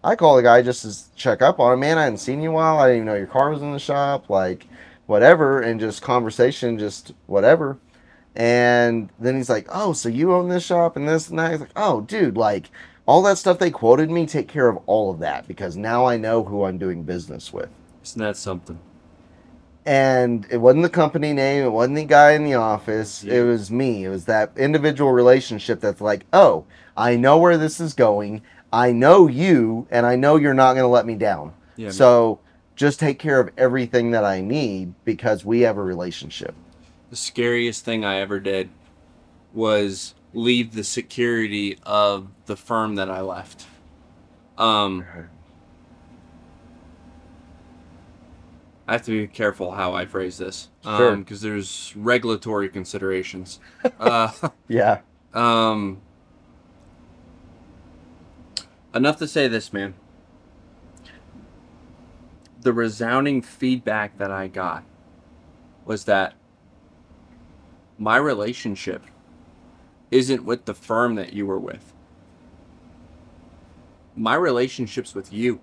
I call the guy just to check up on him. Man, I hadn't seen you in a while. I didn't even know your car was in the shop. Like, whatever. And just conversation, just whatever. And then he's like, oh, so you own this shop and this and that? He's like, oh, dude, like, all that stuff they quoted me, take care of all of that because now I know who I'm doing business with. Isn't that something? And it wasn't the company name. It wasn't the guy in the office. Yeah. It was me. It was that individual relationship that's like, oh, I know where this is going. I know you, and I know you're not going to let me down. Yeah, so just take care of everything that I need because we have a relationship. The scariest thing I ever did was leave the security of the firm that I left. I have to be careful how I phrase this. Sure. Because there's regulatory considerations. Yeah. Enough to say this, man. The resounding feedback that I got was that my relationship isn't with the firm that you were with. My relationship's with you.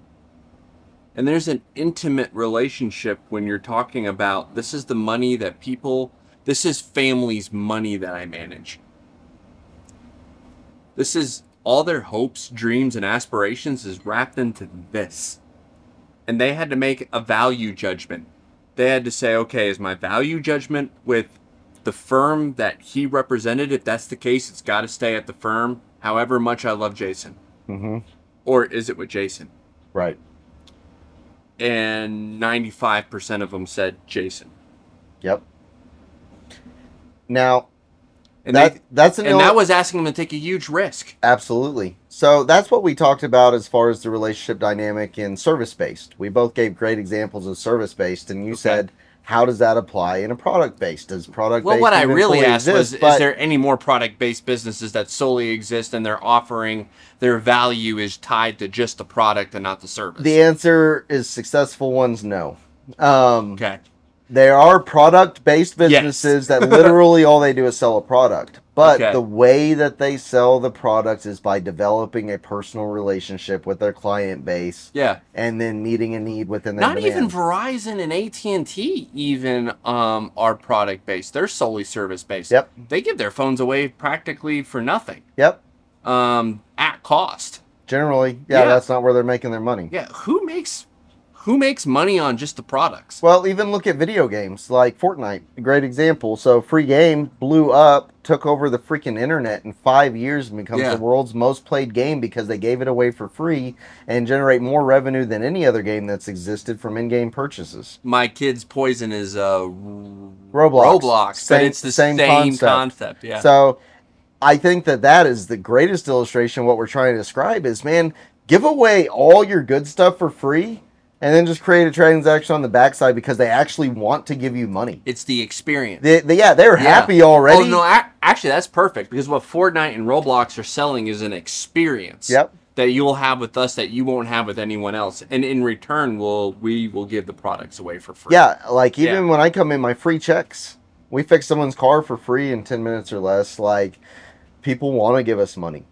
And there's an intimate relationship when you're talking about this is the money that this is family's money that I manage. This is all their hopes, dreams, and aspirations is wrapped into this. And they had to make a value judgment. They had to say, okay, is my value judgment with the firm that he represented? If that's the case, it's got to stay at the firm, however much I love Jason. Mm-hmm. Or is it with Jason? Right. And 95% of them said Jason. Yep. Now, and that was asking them to take a huge risk. Absolutely. So that's what we talked about as far as the relationship dynamic in service-based. We both gave great examples of service-based, and you said how does that apply in a product base? Does product Well, base what I even really fully asked was, exist? But is there any more product-based businesses that solely exist and their offering, their value is tied to just the product and not the service? the answer is successful ones, no. Okay. There are product-based businesses that literally all they do is sell a product. But Okay. the way that they sell the products is by developing a personal relationship with their client base Yeah. and then meeting a need within their Not even demand. Verizon and AT&T even are product-based. They're solely service-based. Yep. They give their phones away practically for nothing. Yep. At cost. Generally, Yeah. that's not where they're making their money. Yeah. Who makes money on just the products? Well, even look at video games like Fortnite, a great example. So, free game blew up, took over the freaking internet in 5 years and becomes Yeah. the world's most played game because they gave it away for free and generate more revenue than any other game that's existed from in-game purchases. My kid's poison is Roblox. but it's the same concept. Yeah. So, I think that is the greatest illustration. What we're trying to describe is, man, give away all your good stuff for free and then just create a transaction on the backside because they actually want to give you money. It's the experience. They're happy already. Oh, no, actually, that's perfect because what Fortnite and Roblox are selling is an experience. Yep. That you'll have with us that you won't have with anyone else. And in return, we will give the products away for free. Yeah, like even Yeah. when I come in, my free checks, we fix someone's car for free in 10 minutes or less. Like, people want to give us money.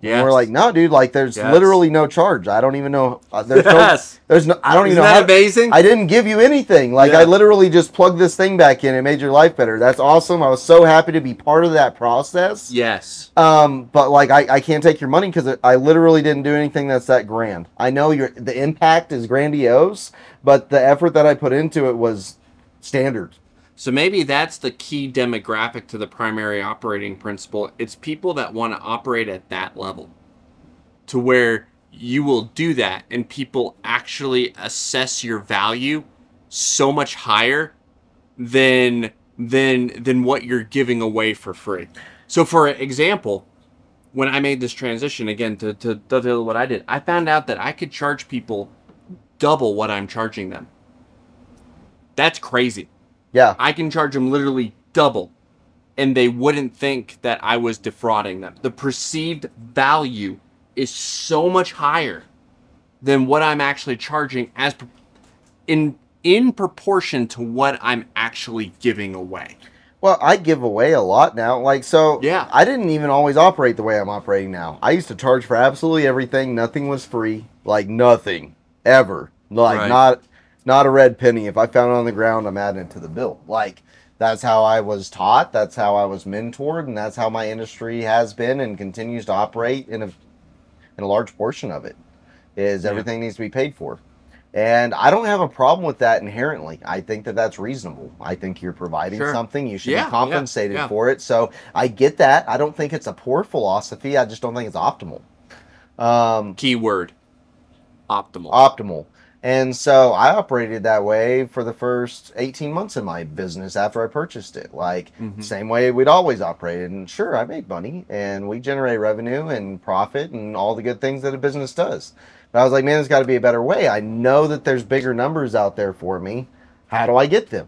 Yeah. And we're like, no, dude, like there's Yes. literally no charge. I don't even know. There's Yes. I don't even Isn't know that how. amazing? I didn't give you anything. Like, Yeah. I literally just plugged this thing back in and made your life better. That's awesome. I was so happy to be part of that process. Yes. But like, I can't take your money because I literally didn't do anything that's that grand. I know the impact is grandiose, but the effort that I put into it was standard. So maybe that's the key demographic to the primary operating principle. It's people that want to operate at that level to where you will do that and people actually assess your value so much higher than what you're giving away for free. So for example, when I made this transition again to dovetail what I did, I found out that I could charge people double what I'm charging them. That's crazy. Yeah. I can charge them literally double, and they wouldn't think that I was defrauding them. The perceived value is so much higher than what I'm actually charging in proportion to what I'm actually giving away. Well, I give away a lot now. Like, so Yeah. I didn't even always operate the way I'm operating now. I used to charge for absolutely everything. Nothing was free. Like, nothing. Ever. Like, Right. not a red penny. If I found it on the ground, I'm adding it to the bill. Like, that's how I was taught. That's how I was mentored. And that's how my industry has been and continues to operate in a large portion of it. Is everything needs to be paid for. And I don't have a problem with that inherently. I think that that's reasonable. I think you're providing Sure. something. You should Yeah, be compensated yeah. for it. So I get that. I don't think it's a poor philosophy. I just don't think it's optimal. Keyword. Optimal. Optimal. And so I operated that way for the first 18 months in my business after I purchased it. Like, same way we'd always operated. And sure, I made money and we generate revenue and profit and all the good things that a business does. But I was like, man, there's got to be a better way. I know that there's bigger numbers out there for me. How do I get them?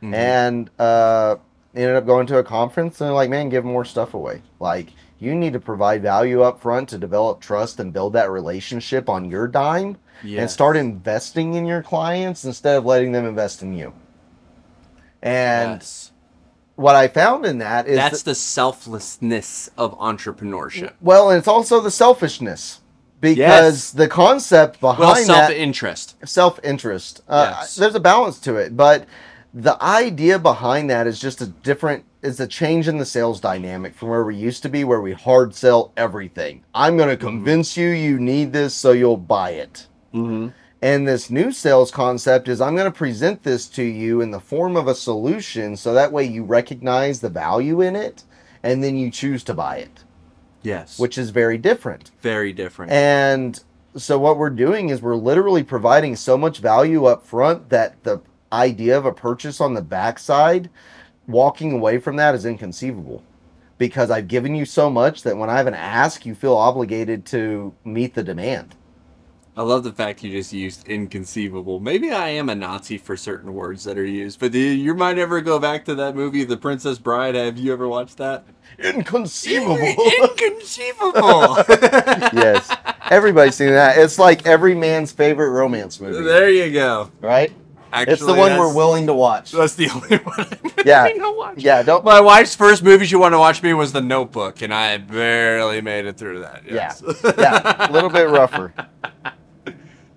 And ended up going to a conference and they're like, man, give more stuff away. Like, you need to provide value up front to develop trust and build that relationship on your dime. And Yes. start investing in your clients instead of letting them invest in you. And Yes. what I found in that is That's the selflessness of entrepreneurship. well, and it's also the selfishness because Yes. the concept behind Well, that self-interest. self-interest. Yes. There's a balance to it, but the idea behind that is just it's a change in the sales dynamic from where we used to be, where we hard sell everything. I'm going to convince you need this so you'll buy it. And this new sales concept is I'm going to present this to you in the form of a solution so that way you recognize the value in it and then you choose to buy it, Yes. which is very different. Very different. And so what we're doing is we're literally providing so much value up front that the idea of a purchase on the backside, walking away from that is inconceivable. Because I've given you so much that when I have an ask, you feel obligated to meet the demand. I love the fact you just used inconceivable. Maybe I am a Nazi for certain words that are used, but do you might ever go back to that movie, The Princess Bride? Have you ever watched that? Inconceivable. Inconceivable. Yes. Everybody's seen that. It's like every man's favorite romance movie. There you go. Right? Actually, it's the one we're willing to watch. That's the only one. Yeah. Watch. Yeah. Don't. My wife's first movie she wanted to watch me was The Notebook, and I barely made it through that. Yes. Yeah. Yeah. A little bit rougher.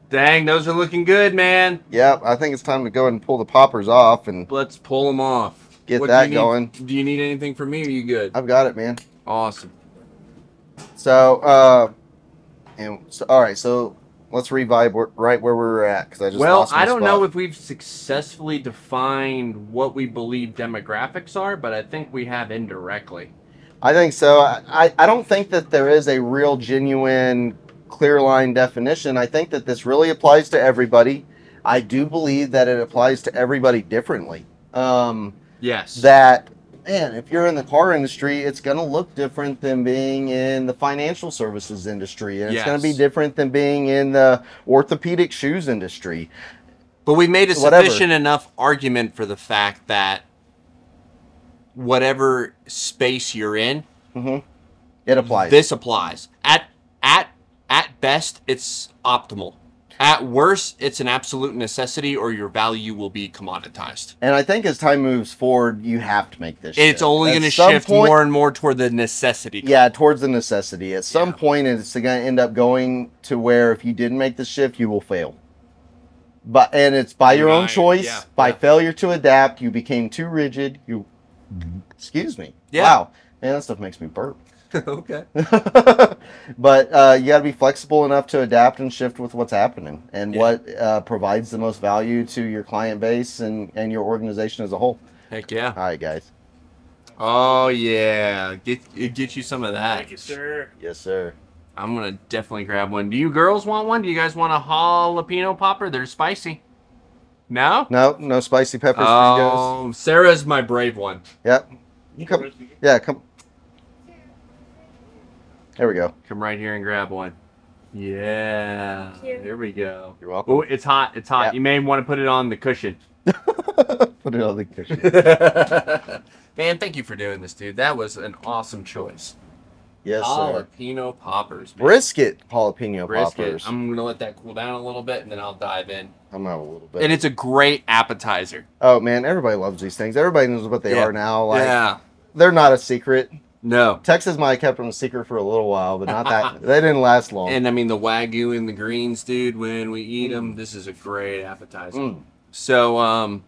Dang, those are looking good, man. Yep. I think it's time to go and pull the poppers off and Let's pull them off. get What that do you going. need? Do you need anything from me? Or are you good? I've got it, man. Awesome. So, all right. So let's revive right where we were at because I just lost my I don't spot. know if we've successfully defined what we believe demographics are, but I think we have indirectly. I think so. I don't think that there is a real genuine clear line definition. I think that this really applies to everybody. I do believe that it applies to everybody differently. Yes. That, man, if you're in the car industry, it's going to look different than being in the financial services industry. And it's going to be Yes. different than being in the orthopedic shoes industry. But we made a Whatever. sufficient enough argument for the fact that whatever space you're in, It applies. this applies. At best, it's optimal. At worst, it's an absolute necessity, or your value will be commoditized. And I think as time moves forward, you have to make this It's shift. only At going to some shift point- more and more toward the necessity. Yeah, towards the necessity. At some Yeah. point, it's going to end up going to where if you didn't make the shift, you will fail. And it's by your own Right, choice. yeah, By yeah. failure to adapt, you became too rigid. Excuse me. Yeah. Wow. Man, that stuff makes me burp. Okay. But you got to be flexible enough to adapt and shift with what's happening and Yeah. what provides the most value to your client base and your organization as a whole. Heck yeah. All right, guys. Oh yeah. Get you some of that. Thank you, sir. Yes, sir. I'm gonna definitely grab one. Do you girls want one? Do you guys want a jalapeno popper? They're spicy. No? No spicy peppers for you guys. Oh, Sarah's my brave one. Yep. Come, yeah, come. There we go. Come right here and grab one. Yeah. Thank you. There we go. You're welcome. Oh, it's hot. It's hot. Yeah. You may want to put it on the cushion. Put it on the kitchen. Man, thank you for doing this, dude. That was an awesome choice. Yes, sir. Jalapeno poppers. Man. Brisket jalapeno Brisket. poppers. I'm gonna let that cool down a little bit, and then I'll dive in. I'm out a little bit. And it's a great appetizer. Oh man, everybody loves these things. Everybody knows what they Yeah. are now. Like Yeah. they're not a secret. No. Texas might have kept them a secret for a little while, but not that. They didn't last long. And I mean the Wagyu and the greens, dude. When we eat them, this is a great appetizer. Mm. So,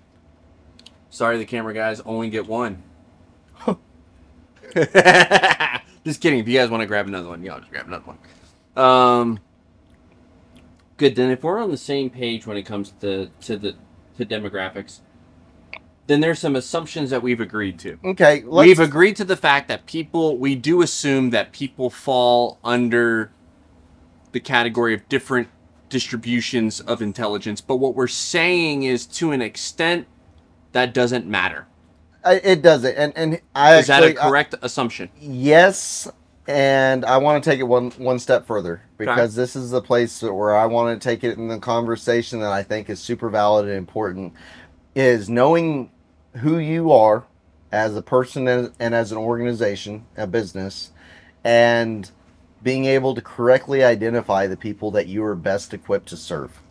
sorry, the camera guys only get one. Just kidding. If you guys want to grab another one, y'all just grab another one. Good. Then, if we're on the same page when it comes to demographics, then there's some assumptions that we've agreed to. Okay, We've agreed to the fact that we do assume that people fall under the category of different distributions of intelligence. But what we're saying is, to an extent, that doesn't matter. It doesn't, and I Is that a correct assumption? Yes, and I want to take it one step further because this is the place where I want to take it in the conversation that I think is super valid and important. Is knowing who you are as a person and as an organization, a business, and being able to correctly identify the people that you are best equipped to serve.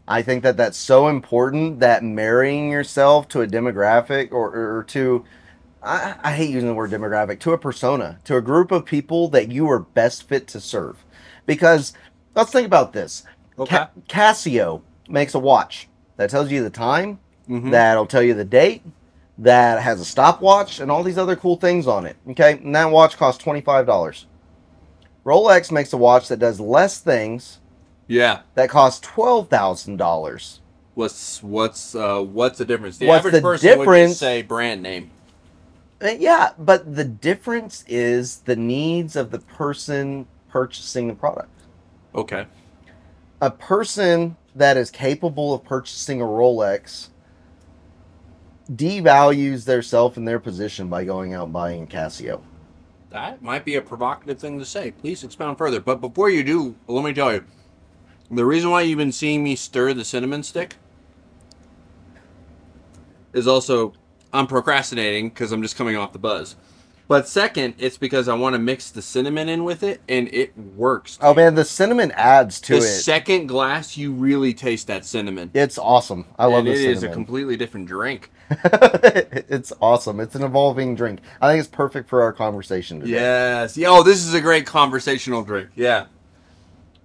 I think that that's so important that marrying yourself to a demographic or to, I hate using the word demographic, to a persona, to a group of people that you are best fit to serve. Because let's think about this. Okay. Casio makes a watch that tells you the time, Mhm. that'll tell you the date, that has a stopwatch and all these other cool things on it. Okay, and that watch costs $25. Rolex makes a watch that does less things Yeah. that costs $12,000. What's the difference? The What's average the person would difference? just say brand name. Yeah, but the difference is the needs of the person purchasing the product. Okay. A person that is capable of purchasing a Rolex devalues their self and their position by going out and buying a Casio. That might be a provocative thing to say. Please expound further. But before you do, let me tell you, The reason why you've been seeing me stir the cinnamon stick is also I'm procrastinating because I'm just coming off the buzz. But second, it's because I want to mix the cinnamon in with it, and it works. Oh man, the cinnamon adds to The it. second glass, you really taste that cinnamon. It's awesome. I love and the it cinnamon. is a completely different drink. It's awesome. It's an evolving drink. I think it's perfect for our conversation today. Yes. Yeah, oh, this is a great conversational drink. Yeah.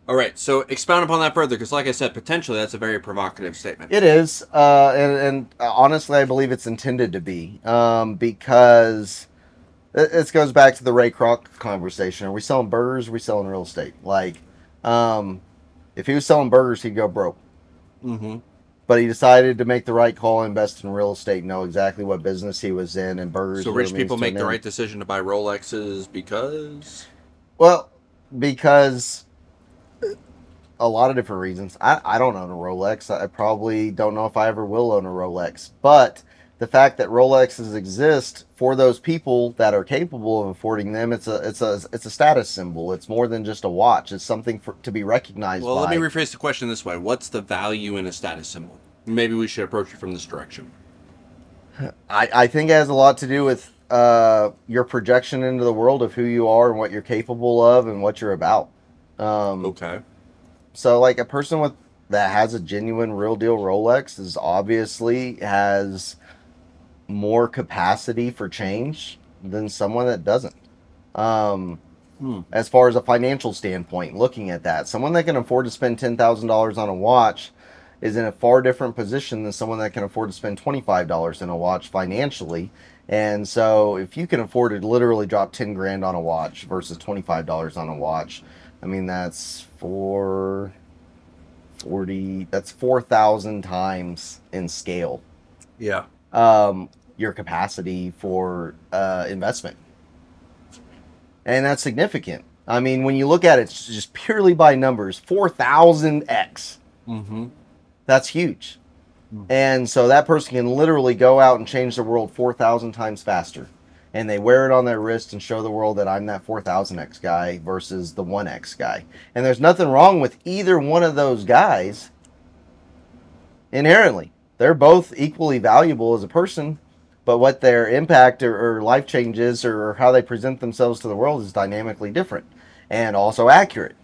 All right. So expound upon that further, because like I said, potentially that's a very provocative statement. It is, and honestly, I believe it's intended to be, because this goes back to the Ray Kroc conversation. Are we selling burgers? Or are we selling real estate? Like, if he was selling burgers, he'd go broke. Mm-hmm. But he decided to make the right call, invest in real estate, know exactly what business he was in, and burgers. So were a rich means people to make an the end. right decision to buy Rolexes because... Well, because a lot of different reasons. I don't own a Rolex. I probably don't know if I ever will own a Rolex. But the fact that Rolexes exist for those people that are capable of affording them, it's a status symbol. It's more than just a watch. It's something to be recognized Well, by. let me rephrase the question this way. What's the value in a status symbol? Maybe we should approach it from this direction. I think it has a lot to do with your projection into the world of who you are and what you're capable of and what you're about. Okay. So, like, a person that has a genuine, real deal Rolex is obviously has more capacity for change than someone that doesn't. As far as a financial standpoint, looking at that, someone that can afford to spend $10,000 on a watch is in a far different position than someone that can afford to spend $25 in a watch financially. And so, if you can afford to literally drop 10 grand on a watch versus $25 on a watch, I mean, that's 4,000 times in scale. Yeah. Your capacity for investment. And that's significant. I mean, when you look at it just purely by numbers, 4,000x. Mm-hmm. That's huge. And so that person can literally go out and change the world 4,000 times faster. And they wear it on their wrist and show the world that I'm that 4,000x guy versus the 1x guy. And there's nothing wrong with either one of those guys inherently. They're both equally valuable as a person, but what their impact or life change is or how they present themselves to the world is dynamically different and also accurate.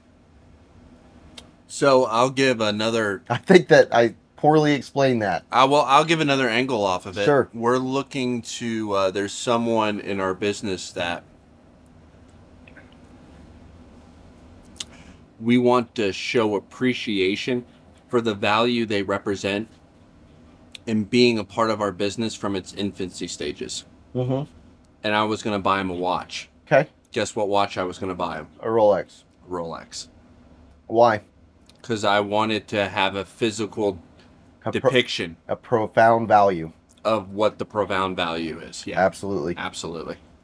So I'll give another... I think that I poorly explained that. I'll give another angle off of it. Sure. We're looking to... there's someone in our business that we want to show appreciation for the value they represent in being a part of our business from its infancy stages. Mm-hmm. And I was going to buy him a watch. Okay. Guess what watch I was going to buy him? A Rolex. A Rolex. Why? Because I wanted to have a physical depiction a profound value of what the profound value is. Yeah, absolutely.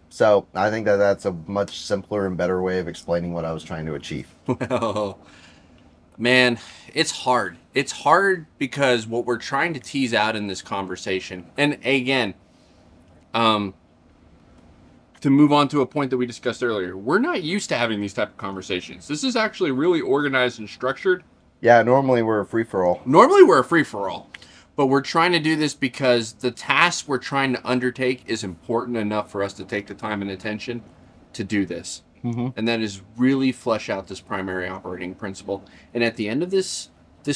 So I think that that's a much simpler and better way of explaining what I was trying to achieve. Well, man, it's hard. It's hard because what we're trying to tease out in this conversation, and again, to move on to a point that we discussed earlier, we're not used to having these type of conversations. This is actually really organized and structured. Yeah, normally we're a free-for-all. Normally we're a free-for-all, but we're trying to do this because the task we're trying to undertake is important enough for us to take the time and attention to do this. Mm-hmm. And that is really flesh out this primary operating principle. And at the end of this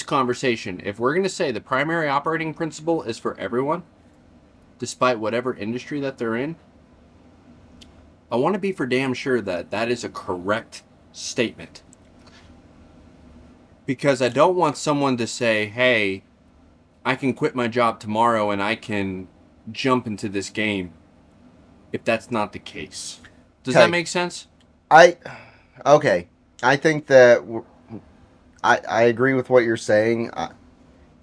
conversation, if we're going to say the primary operating principle is for everyone, despite whatever industry that they're in, I want to be for damn sure that that is a correct statement. Because I don't want someone to say, hey, I can quit my job tomorrow and I can jump into this game, if that's not the case. Does that make sense? Okay. I think that I agree with what you're saying.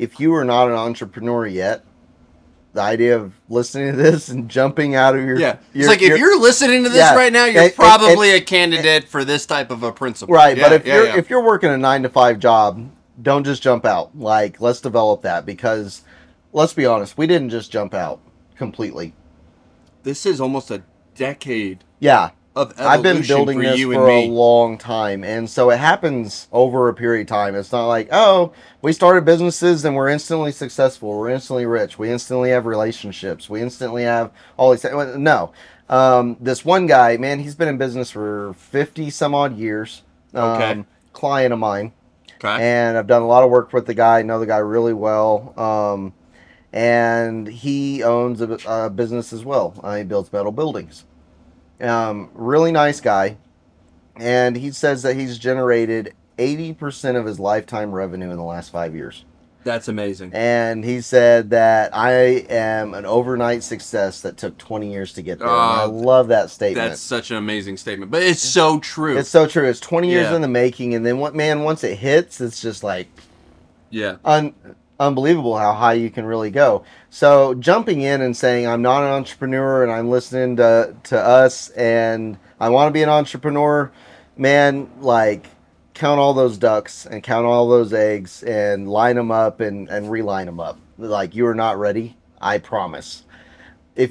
If you are not an entrepreneur yet, the idea of listening to this and jumping out of your... Yeah. It's like if you're listening to this right now, you're probably a candidate for this type of a principle. Right, yeah, but if you're working a 9-to-5 job, don't just jump out. Like, let's develop that because, let's be honest, we didn't just jump out completely. This is almost a decade. Yeah. of evolution I've been building for this you for and a me. long time, and so it happens over a period of time. It's not like, oh, we started businesses and we're instantly successful, we're instantly rich, we instantly have relationships, we instantly have all these. No, this one guy, man, he's been in business for 50 some odd years. Okay. Client of mine, Okay. and I've done a lot of work with the guy. Know the guy really well. And he owns a business as well. He builds metal buildings. Really nice guy. And he says that he's generated 80% of his lifetime revenue in the last 5 years. That's amazing. And he said that I am an overnight success that took 20 years to get there. And I love that statement. That's such an amazing statement. But it's so true. It's so true. It's 20 years Yeah. in the making. And then, once it hits, it's just like Yeah. unbelievable how high you can really go. So jumping in and saying, I'm not an entrepreneur and I'm listening to us and I want to be an entrepreneur, man, like, count all those ducks and count all those eggs and line them up and reline them up. Like, you are not ready, I promise. If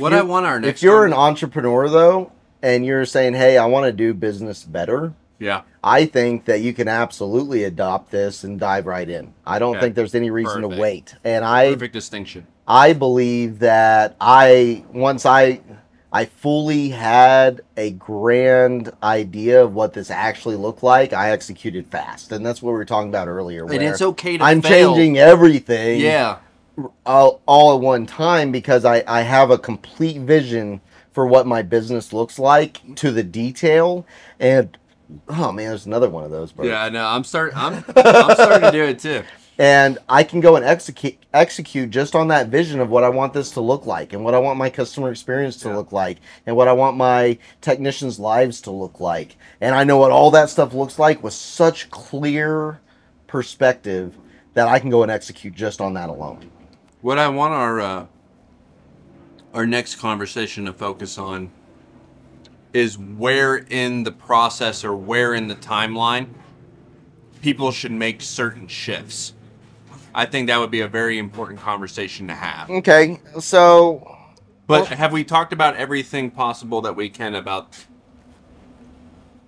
you're an entrepreneur though, and you're saying, hey, I want to do business better, Yeah. I think that you can absolutely adopt this and dive right in. I don't think there's any reason to wait. And Perfect distinction. I believe that once I fully had a grand idea of what this actually looked like, I executed fast. And that's what we were talking about earlier. And it's okay to I'm fail. changing everything Yeah. all at one time because I have a complete vision for what my business looks like to the detail. And oh man, there's another one of those, bro. Yeah, I know. I'm starting to do it too. And I can go and execute just on that vision of what I want this to look like and what I want my customer experience to look like and what I want my technicians' lives to look like. And I know what all that stuff looks like with such clear perspective that I can go and execute just on that alone. What I want our next conversation to focus on is where in the process or where in the timeline people should make certain shifts. I think that would be a very important conversation to have. Okay, so... But have we talked about everything possible that we can about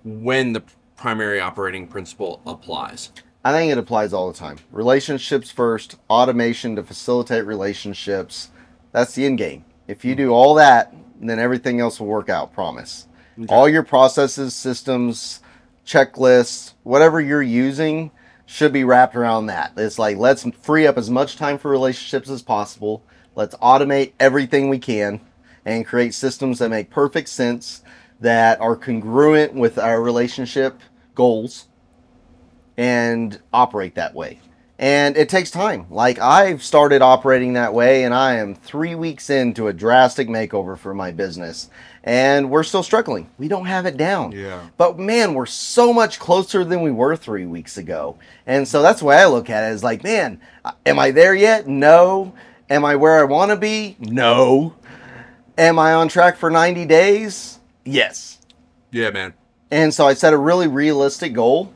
when the primary operating principle applies? I think it applies all the time. Relationships first, automation to facilitate relationships. That's the end game. If you do all that, then everything else will work out, promise. Okay. All your processes, systems, checklists, whatever you're using should be wrapped around that. It's like, let's free up as much time for relationships as possible. Let's automate everything we can and create systems that make perfect sense, that are congruent with our relationship goals, and operate that way. And it takes time. Like, I've started operating that way, and I am 3 weeks into a drastic makeover for my business. And we're still struggling. We don't have it down. Yeah. But man, we're so much closer than we were 3 weeks ago. And so that's the way I look at it, is like, man, am I there yet? No. Am I where I want to be? No. Am I on track for 90 days? Yes. Yeah, man. And so I set a really realistic goal,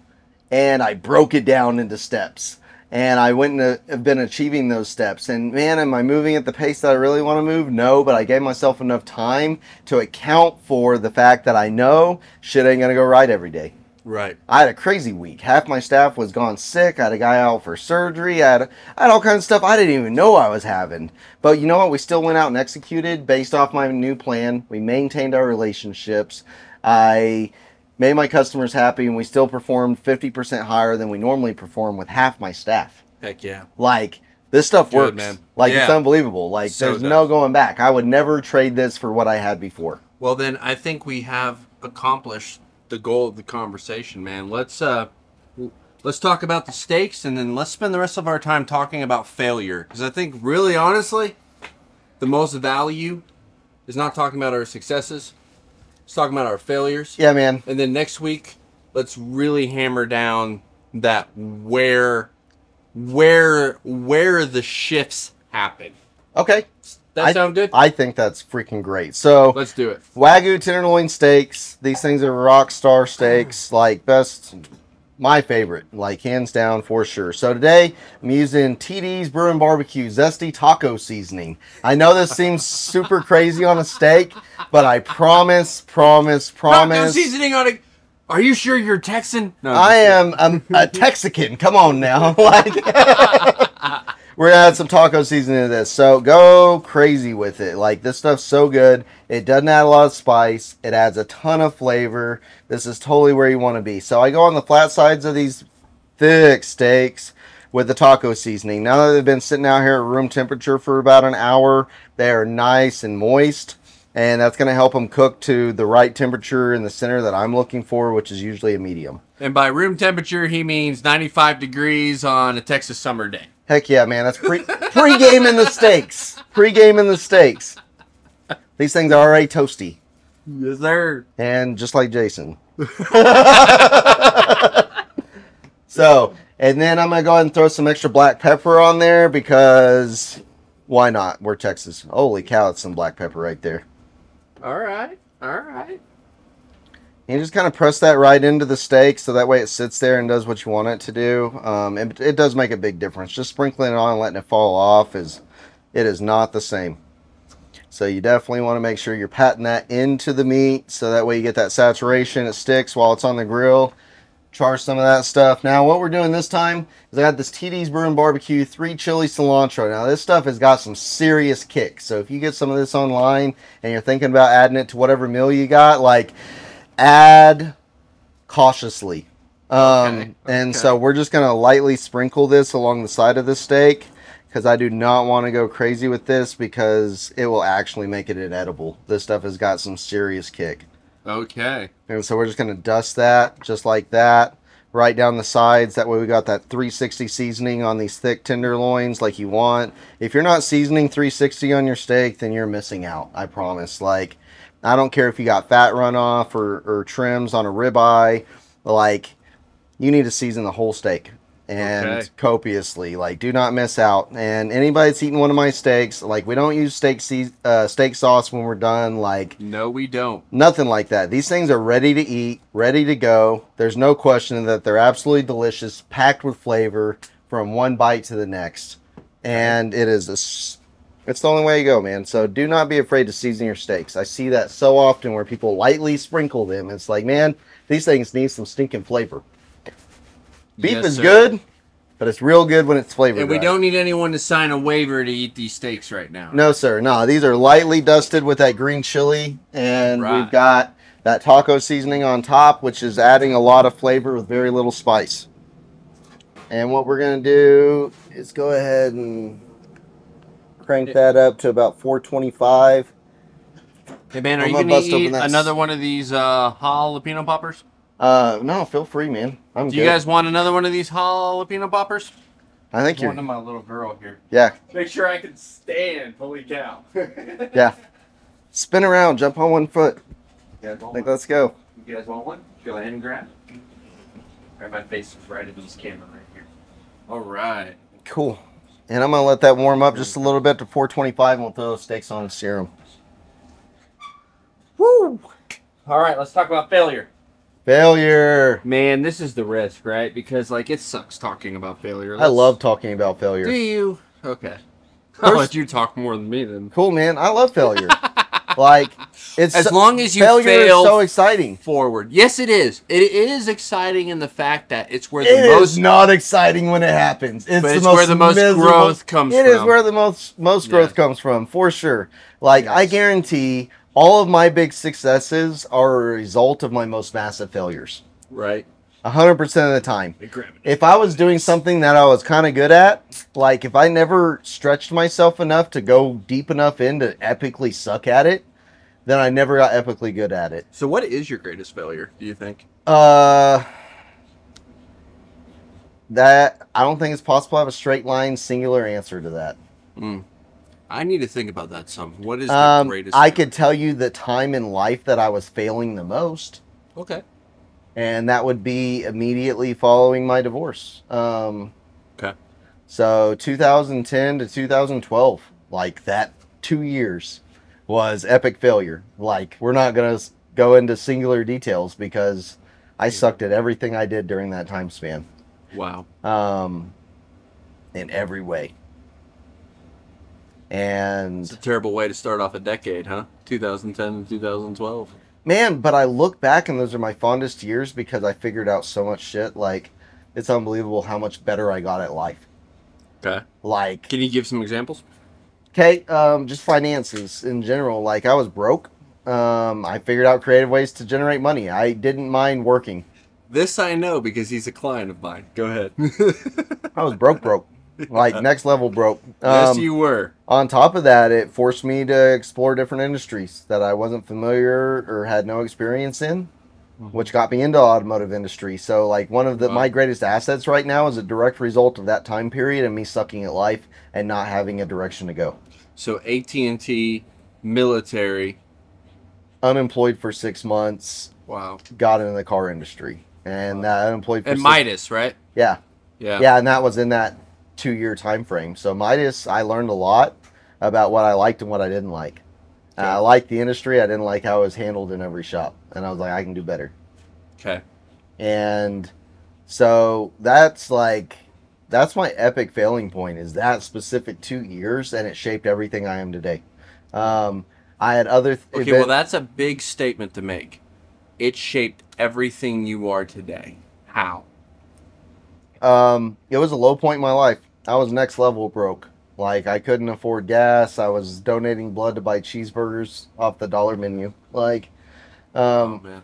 and I broke it down into steps. And I went and have been achieving those steps. And man, am I moving at the pace that I really want to move? No, but I gave myself enough time to account for the fact that I know shit ain't going to go right every day. Right. I had a crazy week. Half my staff was gone sick. I had a guy out for surgery. I had all kinds of stuff I didn't even know I was having. But you know what? We still went out and executed based off my new plan. We maintained our relationships. I made my customers happy, and we still performed 50% higher than we normally perform with half my staff. Heck yeah. Like, this stuff works. Man. Like, yeah. It's unbelievable. Like, So there's no going back. I would never trade this for what I had before. Well, then I think we have accomplished the goal of the conversation, man. Let's talk about the stakes, and then let's spend the rest of our time talking about failure. Because I think, really honestly, the most value is not talking about our successes. It's talking about our failures. Yeah, man. And then next week, let's really hammer down that where the shifts happen. Okay. That sound good? I think that's freaking great. So Let's do it. Wagyu tenderloin steaks. These things are rock star steaks, like best my favorite, like hands down for sure. So today I'm using TD's Brew and Barbecue Zesty Taco Seasoning. I know this seems super crazy on a steak, but I promise. Taco seasoning on it. Are you sure you're Texan? No, I am a Texican. Come on now. Like, we're going to add some taco seasoning to this. So go crazy with it. Like, this stuff's so good. It doesn't add a lot of spice. It adds a ton of flavor. This is totally where you want to be. So I go on the flat sides of these thick steaks with the taco seasoning. Now that they've been sitting out here at room temperature for about an hour, they are nice and moist. And that's going to help them cook to the right temperature in the center that I'm looking for, which is usually a medium. And by room temperature, he means 95 degrees on a Texas summer day. Heck yeah, man. That's pre-game in the steaks. Pre-game in the steaks. These things are already toasty. Yes, sir. And just like Jason. So, and then I'm going to go ahead and throw some extra black pepper on there because why not? We're Texas. Holy cow, it's some black pepper right there. All right. And you just kind of press that right into the steak so that way it sits there and does what you want it to do. It does make a big difference. Just sprinkling it on and letting it fall off it is not the same. So you definitely want to make sure you're patting that into the meat so that way you get that saturation. It sticks while it's on the grill. Char some of that stuff. Now what we're doing this time is I got this TD's Brew and Barbecue 3 chili cilantro. Now this stuff has got some serious kick. So if you get some of this online and you're thinking about adding it to whatever meal you got, like add cautiously. And so we're just going to lightly sprinkle this along the side of the steak because I do not want to go crazy with this because it will actually make it inedible. This stuff has got some serious kick. Okay. And so we're just going to dust that just like that right down the sides. That way we got that 360 seasoning on these thick tenderloins like you want. If you're not seasoning 360 on your steak, then you're missing out. I promise. Like, I don't care if you got fat runoff or trims on a ribeye. Like, you need to season the whole steak. And copiously, like, do not miss out. And anybody that's eating one of my steaks, like, we don't use steak sauce when we're done. Like, no, we don't. Nothing like that. These things are ready to eat, ready to go. There's no question that they're absolutely delicious, packed with flavor from one bite to the next. And it's the only way you go, man. So do not be afraid to season your steaks. I see that so often where people lightly sprinkle them. It's like, man, these things need some stinking flavor. Beef is good, but it's real good when it's flavored. And we don't need anyone to sign a waiver to eat these steaks right now. No, sir. No, these are lightly dusted with that green chili. And we've got that taco seasoning on top, which is adding a lot of flavor with very little spice. And what we're going to do is go ahead and crank that up to about 425. Hey, man, are you going to eat another one of these jalapeno poppers? No, feel free, man. I'm good. Do you guys want another one of these jalapeno poppers? I think you're... One of my little girl here. Yeah. Make sure I can stand. Holy cow. Yeah. Spin around. Jump on one foot. Let's go. You guys want one? Go ahead and grab. Right, my face is right into this camera right here. All right. Cool. And I'm going to let that warm up just a little bit to 425 and we'll throw those steaks on and sear them. Woo! All right, let's talk about failure. Failure. Man, this is the risk, right? Because, like, it sucks talking about failure. I love talking about failure. Do you? Okay. I'll let you talk more than me then. Cool, man. I love failure. Like, it's as long as you failure fail is so exciting. Forward. Yes, it is. It is exciting in the fact that it's where it is not exciting when it happens. It's where the most growth comes from. It is where the most growth comes from, for sure. Like, I guarantee all of my big successes are a result of my most massive failures. Right. 100% of the time. If I was doing something that I was kind of good at, like if I never stretched myself enough to go deep enough in to epically suck at it, then I never got epically good at it. So what is your greatest failure, do you think? That I don't think it's possible to have a straight line singular answer to that. I need to think about that some. What is the greatest I could tell you the time in life that I was failing the most. Okay. And that would be immediately following my divorce. Okay. So 2010 to 2012, like that 2 years was epic failure. Like, we're not going to go into singular details because I sucked at everything I did during that time span. Wow. In every way. And It's a terrible way to start off a decade, huh? 2010 to 2012. man, but I look back and those are my fondest years because I figured out so much shit. Like, it's unbelievable how much better I got at life. Okay. Like, Can you give some examples? okay, just finances in general. Like, I was broke. I figured out creative ways to generate money. I didn't mind working. This I know because he's a client of mine. Go ahead. I was broke. Like, next level broke. Yes, you were. On top of that, it forced me to explore different industries that I wasn't familiar or had no experience in, which got me into the automotive industry. So, like, one of my greatest assets right now is a direct result of that time period and me sucking at life and not having a direction to go. So AT&T, military. Unemployed for 6 months. Wow. Got into the car industry. And unemployed for And Midas, right? Yeah. Yeah. Yeah, and that was in that 2-year time frame. So Midas, I learned a lot about what I liked and what I didn't like. Okay. I liked the industry. I didn't like how it was handled in every shop. And I was like, I can do better. Okay. And so that's my epic failing point is that specific 2 years, and it shaped everything I am today. I had other Okay, well, that's a big statement to make. It shaped everything you are today. How? It was a low point in my life. I was next level broke. Like, I couldn't afford gas. I was donating blood to buy cheeseburgers off the dollar menu. Like, Oh, man.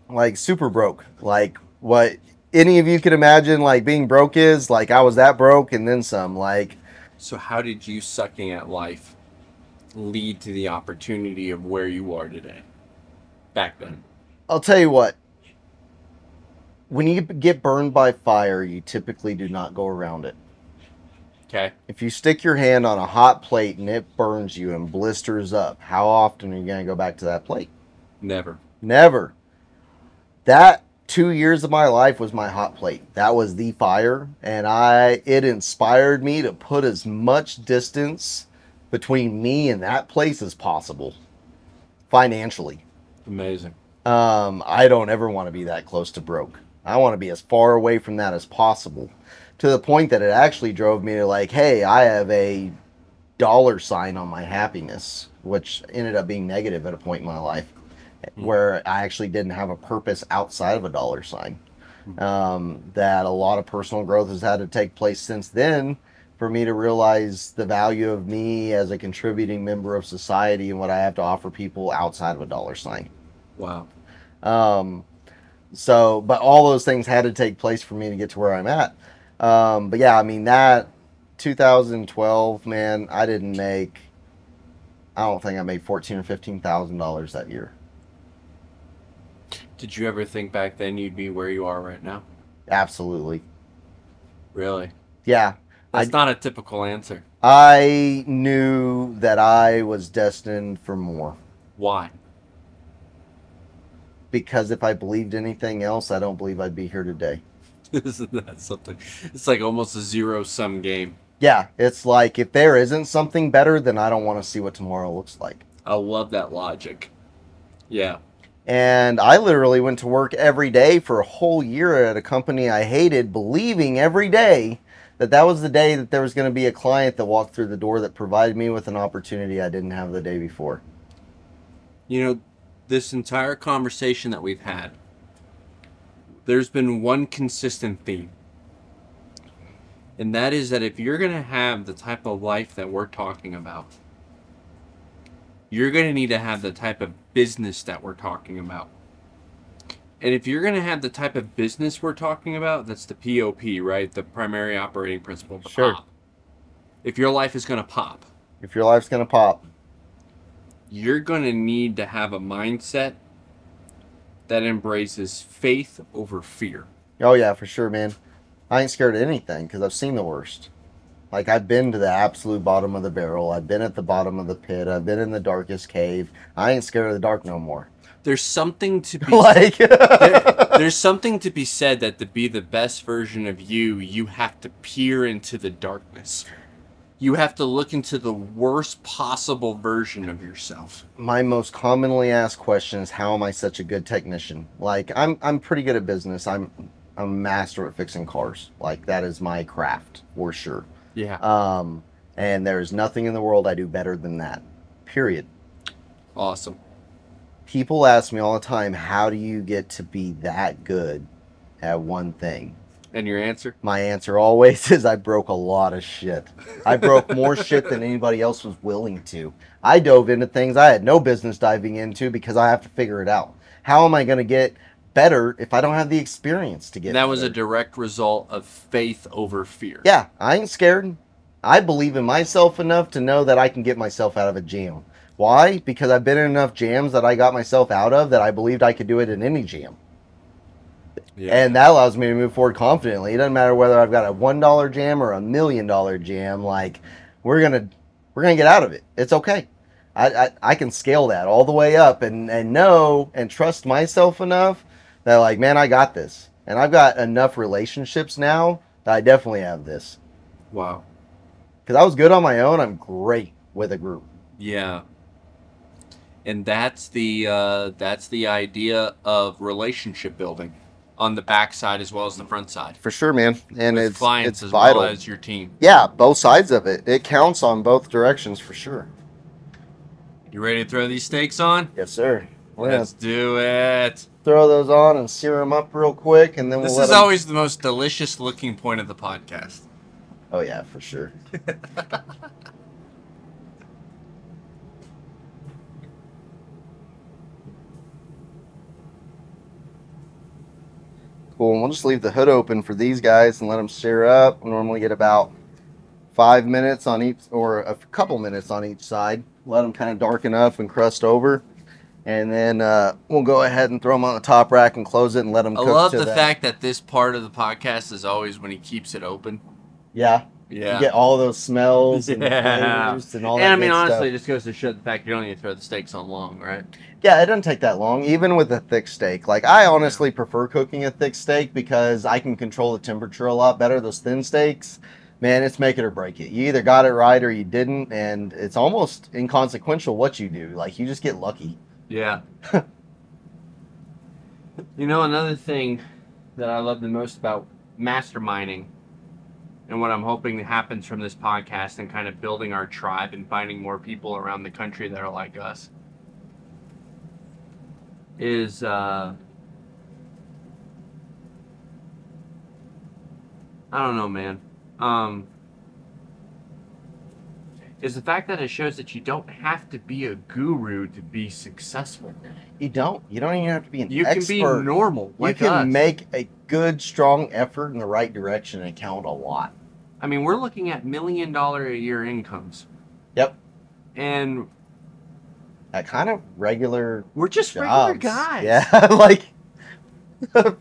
like super broke. Like, what any of you could imagine, like, being broke is. Like, I was that broke and then some. Like, So how did you sucking at life lead to the opportunity of where you are today? Back then. I'll tell you what. When you get burned by fire, you typically do not go around it. Okay. If you stick your hand on a hot plate and it burns you and blisters up, how often are you going to go back to that plate? Never. Never. That 2 years of my life was my hot plate. That was the fire, and it inspired me to put as much distance between me and that place as possible, financially. Amazing. I don't ever want to be that close to broke. I want to be as far away from that as possible, to the point that it actually drove me to like, hey, I have a $sign on my happiness, which ended up being negative at a point in my life where I actually didn't have a purpose outside of a $sign. That a lot of personal growth has had to take place since then for me to realize the value of me as a contributing member of society and what I have to offer people outside of a $sign. Wow. So, but all those things had to take place for me to get to where I'm at. But yeah, I mean, that 2012, man, I don't think I made $14,000 or $15,000 that year. Did you ever think back then you'd be where you are right now? Absolutely. Really? Yeah. That's not a typical answer. I knew that I was destined for more. Why? Because if I believed anything else, I don't believe I'd be here today. Isn't that something? It's like almost a zero-sum game. Yeah, it's like if there isn't something better, then I don't want to see what tomorrow looks like. I love that logic. Yeah. And I literally went to work every day for a whole year at a company I hated, believing every day that that was the day that there was going to be a client that walked through the door that provided me with an opportunity I didn't have the day before. You know, this entire conversation that we've had, there's been one consistent theme. And that is that if you're going to have the type of life that we're talking about, you're going to need to have the type of business that we're talking about. And if you're going to have the type of business we're talking about, that's the POP, right? The primary operating principle. Sure. Pop. If your life is going to pop, If your life's going to pop, you're going to need to have a mindset that embraces faith over fear. oh yeah, for sure, man. I ain't scared of anything because I've seen the worst. Like, I've been to the absolute bottom of the barrel. I've been at the bottom of the pit. I've been in the darkest cave. I ain't scared of the dark no more. There's something to be Like, there's something to be said that to be the best version of you, you have to peer into the darkness. you have to look into the worst possible version of yourself. My most commonly asked question is, how am I such a good technician? Like, I'm pretty good at business. I'm a master at fixing cars. Like, that is my craft for sure. Yeah. And there's nothing in the world I do better than that. Period. Awesome. People ask me all the time, how do you get to be that good at one thing? And your answer? My answer always is, I broke a lot of shit. I broke more shit than anybody else was willing to. I dove into things I had no business diving into because I have to figure it out. How am I going to get better if I don't have the experience to get That was a better? direct result of faith over fear. Yeah, I ain't scared. I believe in myself enough to know that I can get myself out of a jam. Why? Because I've been in enough jams that I got myself out of that I believed I could do it in any jam. Yeah. And that allows me to move forward confidently. It doesn't matter whether I've got a $1 jam or a $1 million jam. Like, we're gonna get out of it. It's okay. I can scale that all the way up and know and trust myself enough that, like, man, I got this. And I've got enough relationships now that I definitely have this. Wow. Because I was good on my own. I'm great with a group. Yeah. And that's the idea of relationship building on the back side as well as the front side. For sure, man. And With it's clients as vital. well as your team. Yeah, both sides of it. It counts on both directions for sure. You ready to throw these steaks on? Yes, sir. We're gonna Let's do it. throw those on and sear them up real quick, and then This we'll is let 'em- always the most delicious looking point of the podcast. Oh yeah, for sure. Cool. And we'll just leave the hood open for these guys and let them sear up. We normally get about 5 minutes on each, or a couple minutes on each side. Let them kind of darken up and crust over. And then we'll go ahead and throw them on the top rack and close it and let them I cook love to the that. fact that this part of the podcast is always when he keeps it open. Yeah. Yeah. You get all those smells and Yeah. flavors and all And that I mean, good honestly, stuff. it just goes to show the fact you don't need to throw the steaks on long, right? Yeah, it doesn't take that long, even with a thick steak. Like, I honestly prefer cooking a thick steak because I can control the temperature a lot better. Those thin steaks, man, it's make it or break it. You either got it right or you didn't, and it's almost inconsequential what you do. Like, you just get lucky. Yeah. You know, another thing that I love the most about masterminding and what I'm hoping happens from this podcast and kind of building our tribe and finding more people around the country that are like us is I don't know, man. Is the fact that it shows that you don't have to be a guru to be successful. You don't. You don't even have to be an You expert. can be normal, like you can us. make a good, strong effort in the right direction and count a lot. I mean, we're looking at $1 million a year incomes. Yep. And That kind of regular we're just regular jobs. guys. Yeah, like,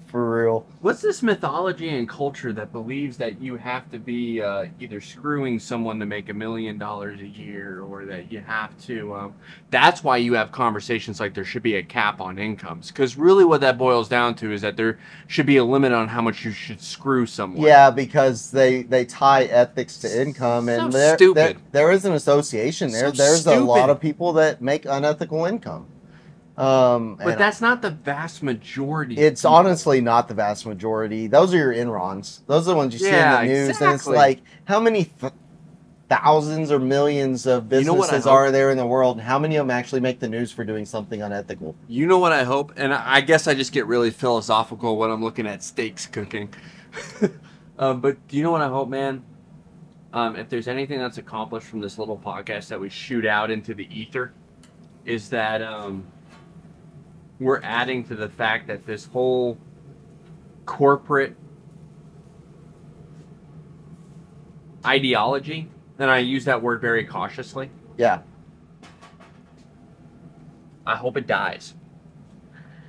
for real. What's this mythology and culture that believes that you have to be either screwing someone to make $1 million a year, or that you have to? That's why you have conversations like there should be a cap on incomes, because really what that boils down to is that there should be a limit on how much you should screw someone. Yeah, because they tie ethics to income, and So stupid. there is an association there. So There's a lot stupid. of people that make unethical income. But And that's not the vast majority. of it's people. honestly not the vast majority. Those are your Enrons. Those are the ones you see in Yeah, the news. And it's exactly. like, how many thousands or millions of You know what I businesses hope? are there in the world? And how many of them actually make the news for doing something unethical? You know what I hope? And I guess I just get really philosophical when I'm looking at steaks cooking. But do you know what I hope, man? If there's anything that's accomplished from this little podcast that we shoot out into the ether, is that we're adding to the fact that this whole corporate ideology, and I use that word very cautiously, Yeah. I hope it dies.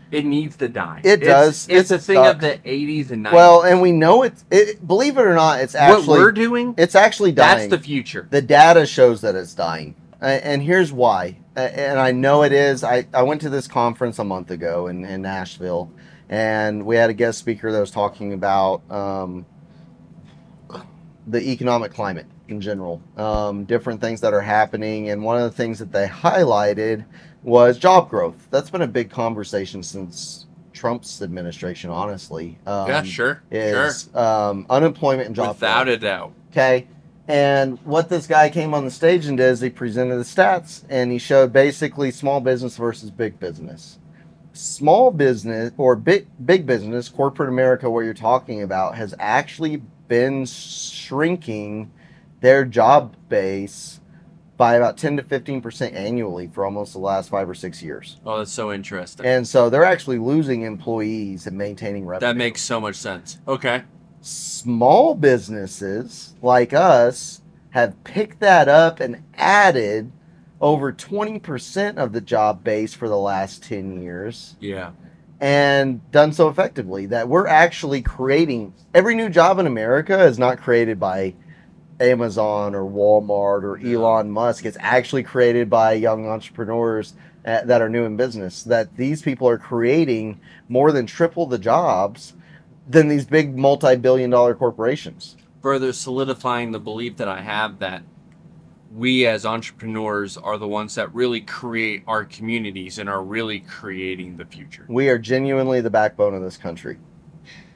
It needs to die. It does. It's It a thing of sucks. the 80s and 90s. Well, and we know it. Believe it or not, it's what actually we're doing, it's actually dying. that's the future. The data shows that it's dying. And here's why. And I know it is. I went to this conference a month ago in Nashville, and we had a guest speaker that was talking about the economic climate in general, different things that are happening. And one of the things that they highlighted was job growth. That's been a big conversation since Trump's administration, honestly. Yeah, sure. Is unemployment and job Without growth. a doubt. Okay. And what this guy came on the stage and did is he presented the stats and he showed basically small business versus big business. Small business or big business, corporate America, what you're talking about, has actually been shrinking their job base by about 10 to 15% annually for almost the last 5 or 6 years. Oh, that's so interesting. And so they're actually losing employees and maintaining revenue. That makes so much sense. Okay. Small businesses like us have picked that up and added over 20% of the job base for the last 10 years. Yeah. And done so effectively that we're actually creating every new job in America is not created by Amazon or Walmart or Elon Musk. It's actually created by young entrepreneurs that are new in business. That these people are creating more than triple the jobs than these big multi-billion-dollar corporations. Further solidifying the belief that I have that we as entrepreneurs are the ones that really create our communities and are really creating the future. We are genuinely the backbone of this country.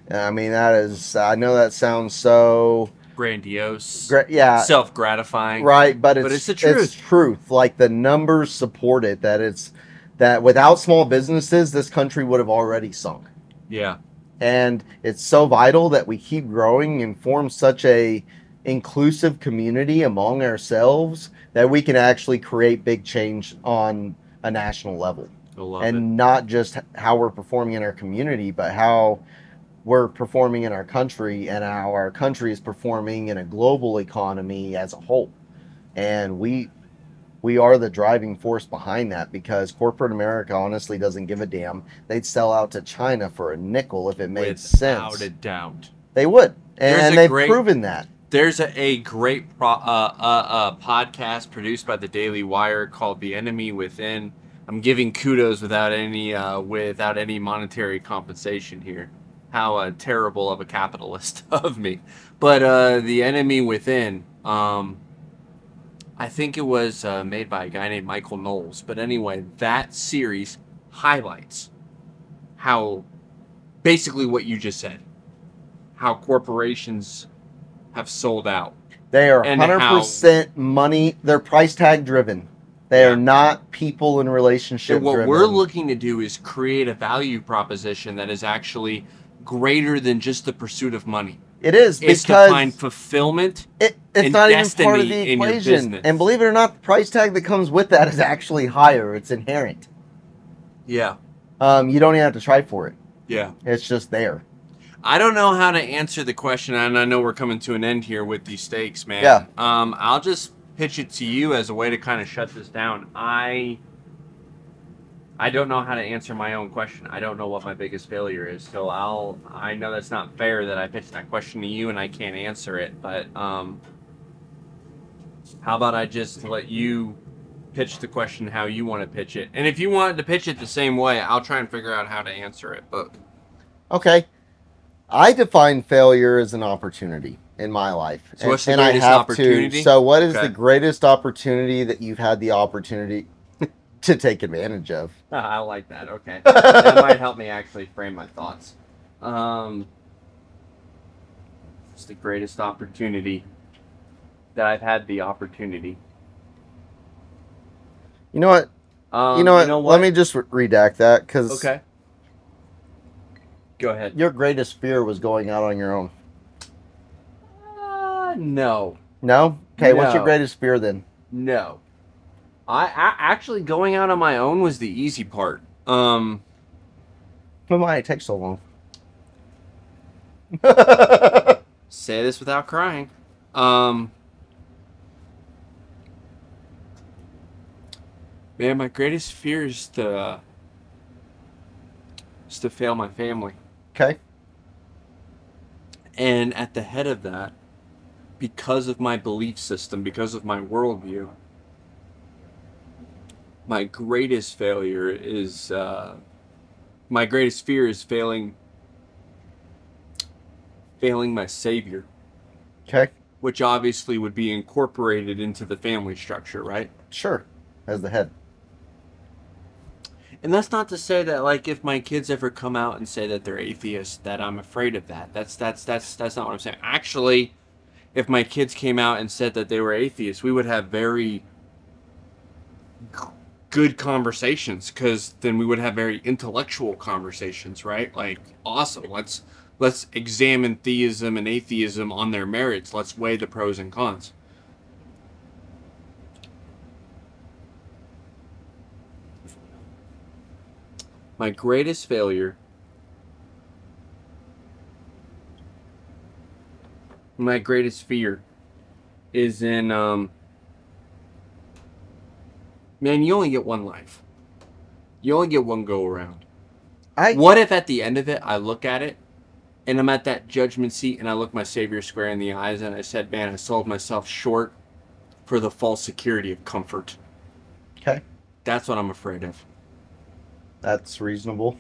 I mean, that is, I know that sounds so grandiose, yeah, self-gratifying, right? But it's the truth. It's truth. Like the numbers support it. That without small businesses, this country would have already sunk. Yeah. And it's so vital that we keep growing and form such a inclusive community among ourselves that we can actually create big change on a national level. And not just how we're performing in our community, but how we're performing in our country and how our country is performing in a global economy as a whole. And we are the driving force behind that, because corporate America honestly doesn't give a damn. They'd sell out to China for a nickel if it made sense. Without a doubt. They would. And they've proven that. There's a great podcast produced by the Daily Wire called The Enemy Within. I'm giving kudos without any monetary compensation here. How terrible of a capitalist of me. But The Enemy Within, I think it was made by a guy named Michael Knowles. But anyway, that series highlights how, basically what you just said, how corporations have sold out. They are 100% money. They're price tag driven. They are not people in relationship driven. And what we're looking to do is create a value proposition that is actually greater than just the pursuit of money. It is, it's because to find fulfillment. It's not even part of the equation. And believe it or not, the price tag that comes with that is actually higher. It's inherent. Yeah. You don't even have to try for it. Yeah. It's just there. I don't know how to answer the question, and I know we're coming to an end here with these stakes, man. Yeah. I'll just pitch it to you as a way to kind of shut this down. I don't know how to answer my own question. I don't know what my biggest failure is. So I know that's not fair that I pitched that question to you and I can't answer it. But how about I just let you pitch the question how you want to pitch it? And if you wanted to pitch it the same way, I'll try and figure out how to answer it. But okay. I define failure as an opportunity in my life. So what's the greatest opportunity? So what is the greatest opportunity that you've had the opportunity to take advantage of? I like that. Okay. That might help me actually frame my thoughts. It's the greatest opportunity that I've had the opportunity. You know what? Let me just redact that, because okay. Go ahead. Your greatest fear was going out on your own. No. No? Okay, No. What's your greatest fear then? No. I actually going out on my own was the easy part. Why it take so long? Say this without crying. Man, my greatest fear is to fail my family. Okay. And at the head of that, because of my belief system, because of my worldview, my greatest failure is, my greatest fear is failing my Savior. Okay. which obviously would be incorporated into the family structure, right? Sure, as the head. And that's not to say that, like, if my kids ever come out and say that they're atheists, that I'm afraid of that. That's not what I'm saying. Actually, if my kids came out and said that they were atheists, we would have very good conversations, because then we would have very intellectual conversations, right? Like, awesome. Let's examine theism and atheism on their merits. Let's weigh the pros and cons. My greatest failure, my greatest fear is in, man, you only get one life. You only get one go around. What if at the end of it, I look at it, and I'm at that judgment seat, and I look my Savior square in the eyes, and I said, man, I sold myself short for the false security of comfort. Okay. That's what I'm afraid of. That's reasonable.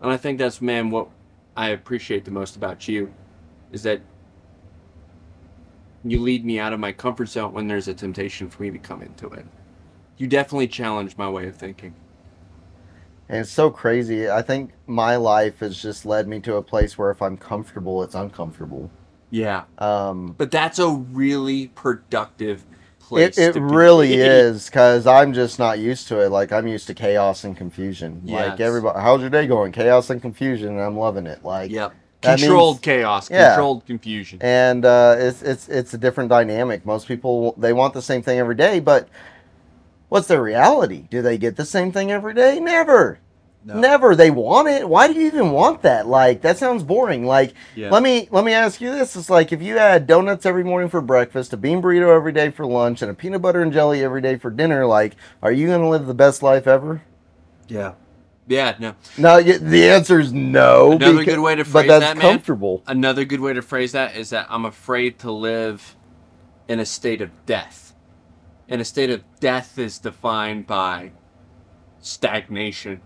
And I think that's, man, what I appreciate the most about you, is that you lead me out of my comfort zone when there's a temptation for me to come into it. You definitely challenge my way of thinking. And it's so crazy. I think my life has just led me to a place where if I'm comfortable, it's uncomfortable. Yeah. Um, But that's a really productive place it to be. really is, because I'm just not used to it. Like, I'm used to chaos and confusion. Yes. Like, everybody, how's your day going? Chaos and confusion, and I'm loving it. Like, Yep. that Controlled means- chaos, Yeah. controlled confusion. and it's a different dynamic. Most people, they want the same thing every day, but what's their reality? Do they get the same thing every day? Never. No. Never. They want it. Why do you even want that? Like, that sounds boring. Like, Yeah. let me ask you this. It's like, if you had donuts every morning for breakfast, a bean burrito every day for lunch, and a peanut butter and jelly every day for dinner, like, are you going to live the best life ever? Yeah. Yeah, no. No, the answer is no. Another good way to phrase but that's that, man. comfortable. Another good way to phrase that is that I'm afraid to live in a state of death. And a state of death is defined by stagnation,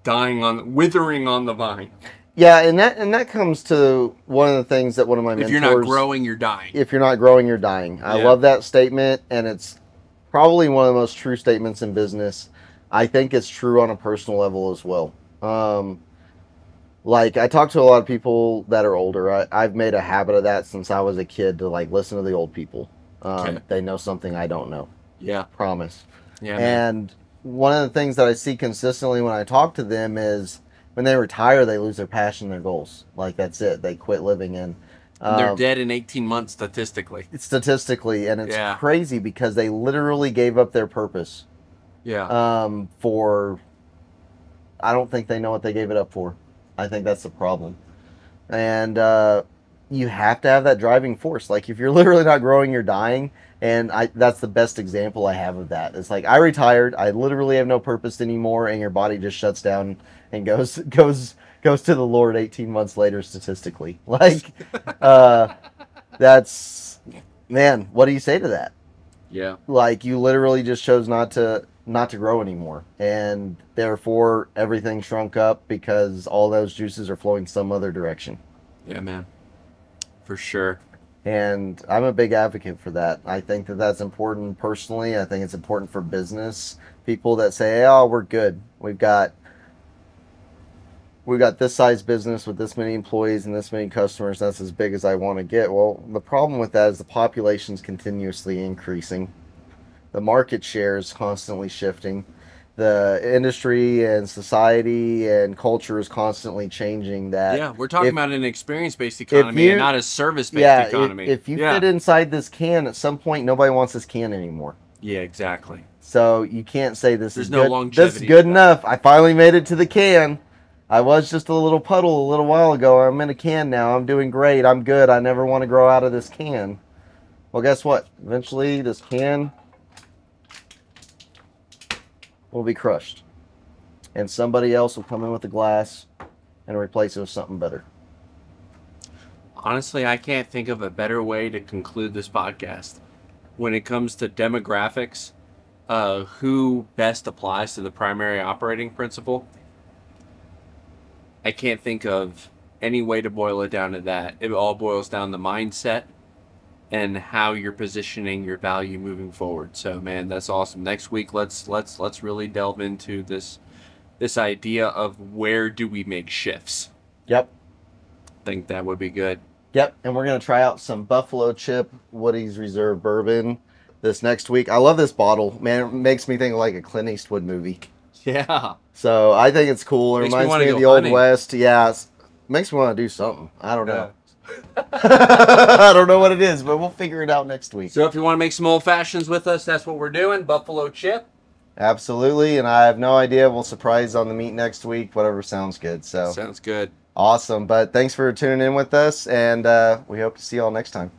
withering on the vine. Yeah, and that comes to one of the things that one of my mentors... If you're not growing, you're dying. If you're not growing, you're dying. I Yeah. love that statement, and it's probably one of the most true statements in business. I think it's true on a personal level as well. Like, I talk to a lot of people that are older. I've made a habit of that since I was a kid, to, like, listen to the old people. Okay. They know something I don't know. Yeah. Promise. Yeah, man. And one of the things that I see consistently when I talk to them is when they retire, they lose their passion, their goals. Like, that's it. They quit living in. And they're dead in 18 months statistically. Statistically, and it's Yeah. crazy because they literally gave up their purpose. Yeah. For, I don't think they know what they gave it up for. I think that's the problem. And you have to have that driving force. Like, if you're literally not growing, you're dying. And that's the best example I have of that. It's like, I retired, I literally have no purpose anymore, and your body just shuts down and goes to the Lord 18 months later statistically. Like, that's, man, what do you say to that? Yeah. Like, you literally just chose not to grow anymore, and therefore everything shrunk up because all those juices are flowing some other direction. Yeah, man. For sure. And I'm a big advocate for that. I think that that's important personally. I think it's important for business. People that say, oh, we're good. We've got this size business with this many employees and this many customers. That's as big as I want to get. Well, the problem with that is the population's continuously increasing. The market share is constantly shifting. The industry and society and culture is constantly changing. That Yeah, we're talking about an experience-based economy and not a service-based economy. If you fit inside this can, at some point, nobody wants this can anymore. Yeah, exactly. So you can't say this There's is no good. longevity This is good to that. enough. I finally made it to the can. I was just a little puddle a little while ago. I'm in a can now. I'm doing great. I'm good. I never want to grow out of this can. Well, guess what? Eventually, this can will be crushed. And somebody else will come in with a glass and replace it with something better. Honestly, I can't think of a better way to conclude this podcast. When it comes to demographics, who best applies to the primary operating principle, I can't think of any way to boil it down to that. It all boils down to mindset and how you're positioning your value moving forward. So man, that's awesome. Next week, let's really delve into this idea of where do we make shifts. Yep. I think that would be good. Yep, and we're going to try out some Buffalo Chip Woody's Reserve Bourbon this next week. I love this bottle. Man, it makes me think of like a Clint Eastwood movie. Yeah. So I think it's cool. It Makes me reminds wanna me of go the Old hunting. West. Yeah, makes me want to do something. I don't know. I don't know what it is, but we'll figure it out next week. So if you want to make some old fashions with us, that's what we're doing. Buffalo Chip. Absolutely, and I have no idea. We'll surprise on the meat next week. Whatever sounds good. So Sounds good. awesome. But thanks for tuning in with us, and we hope to see you all next time.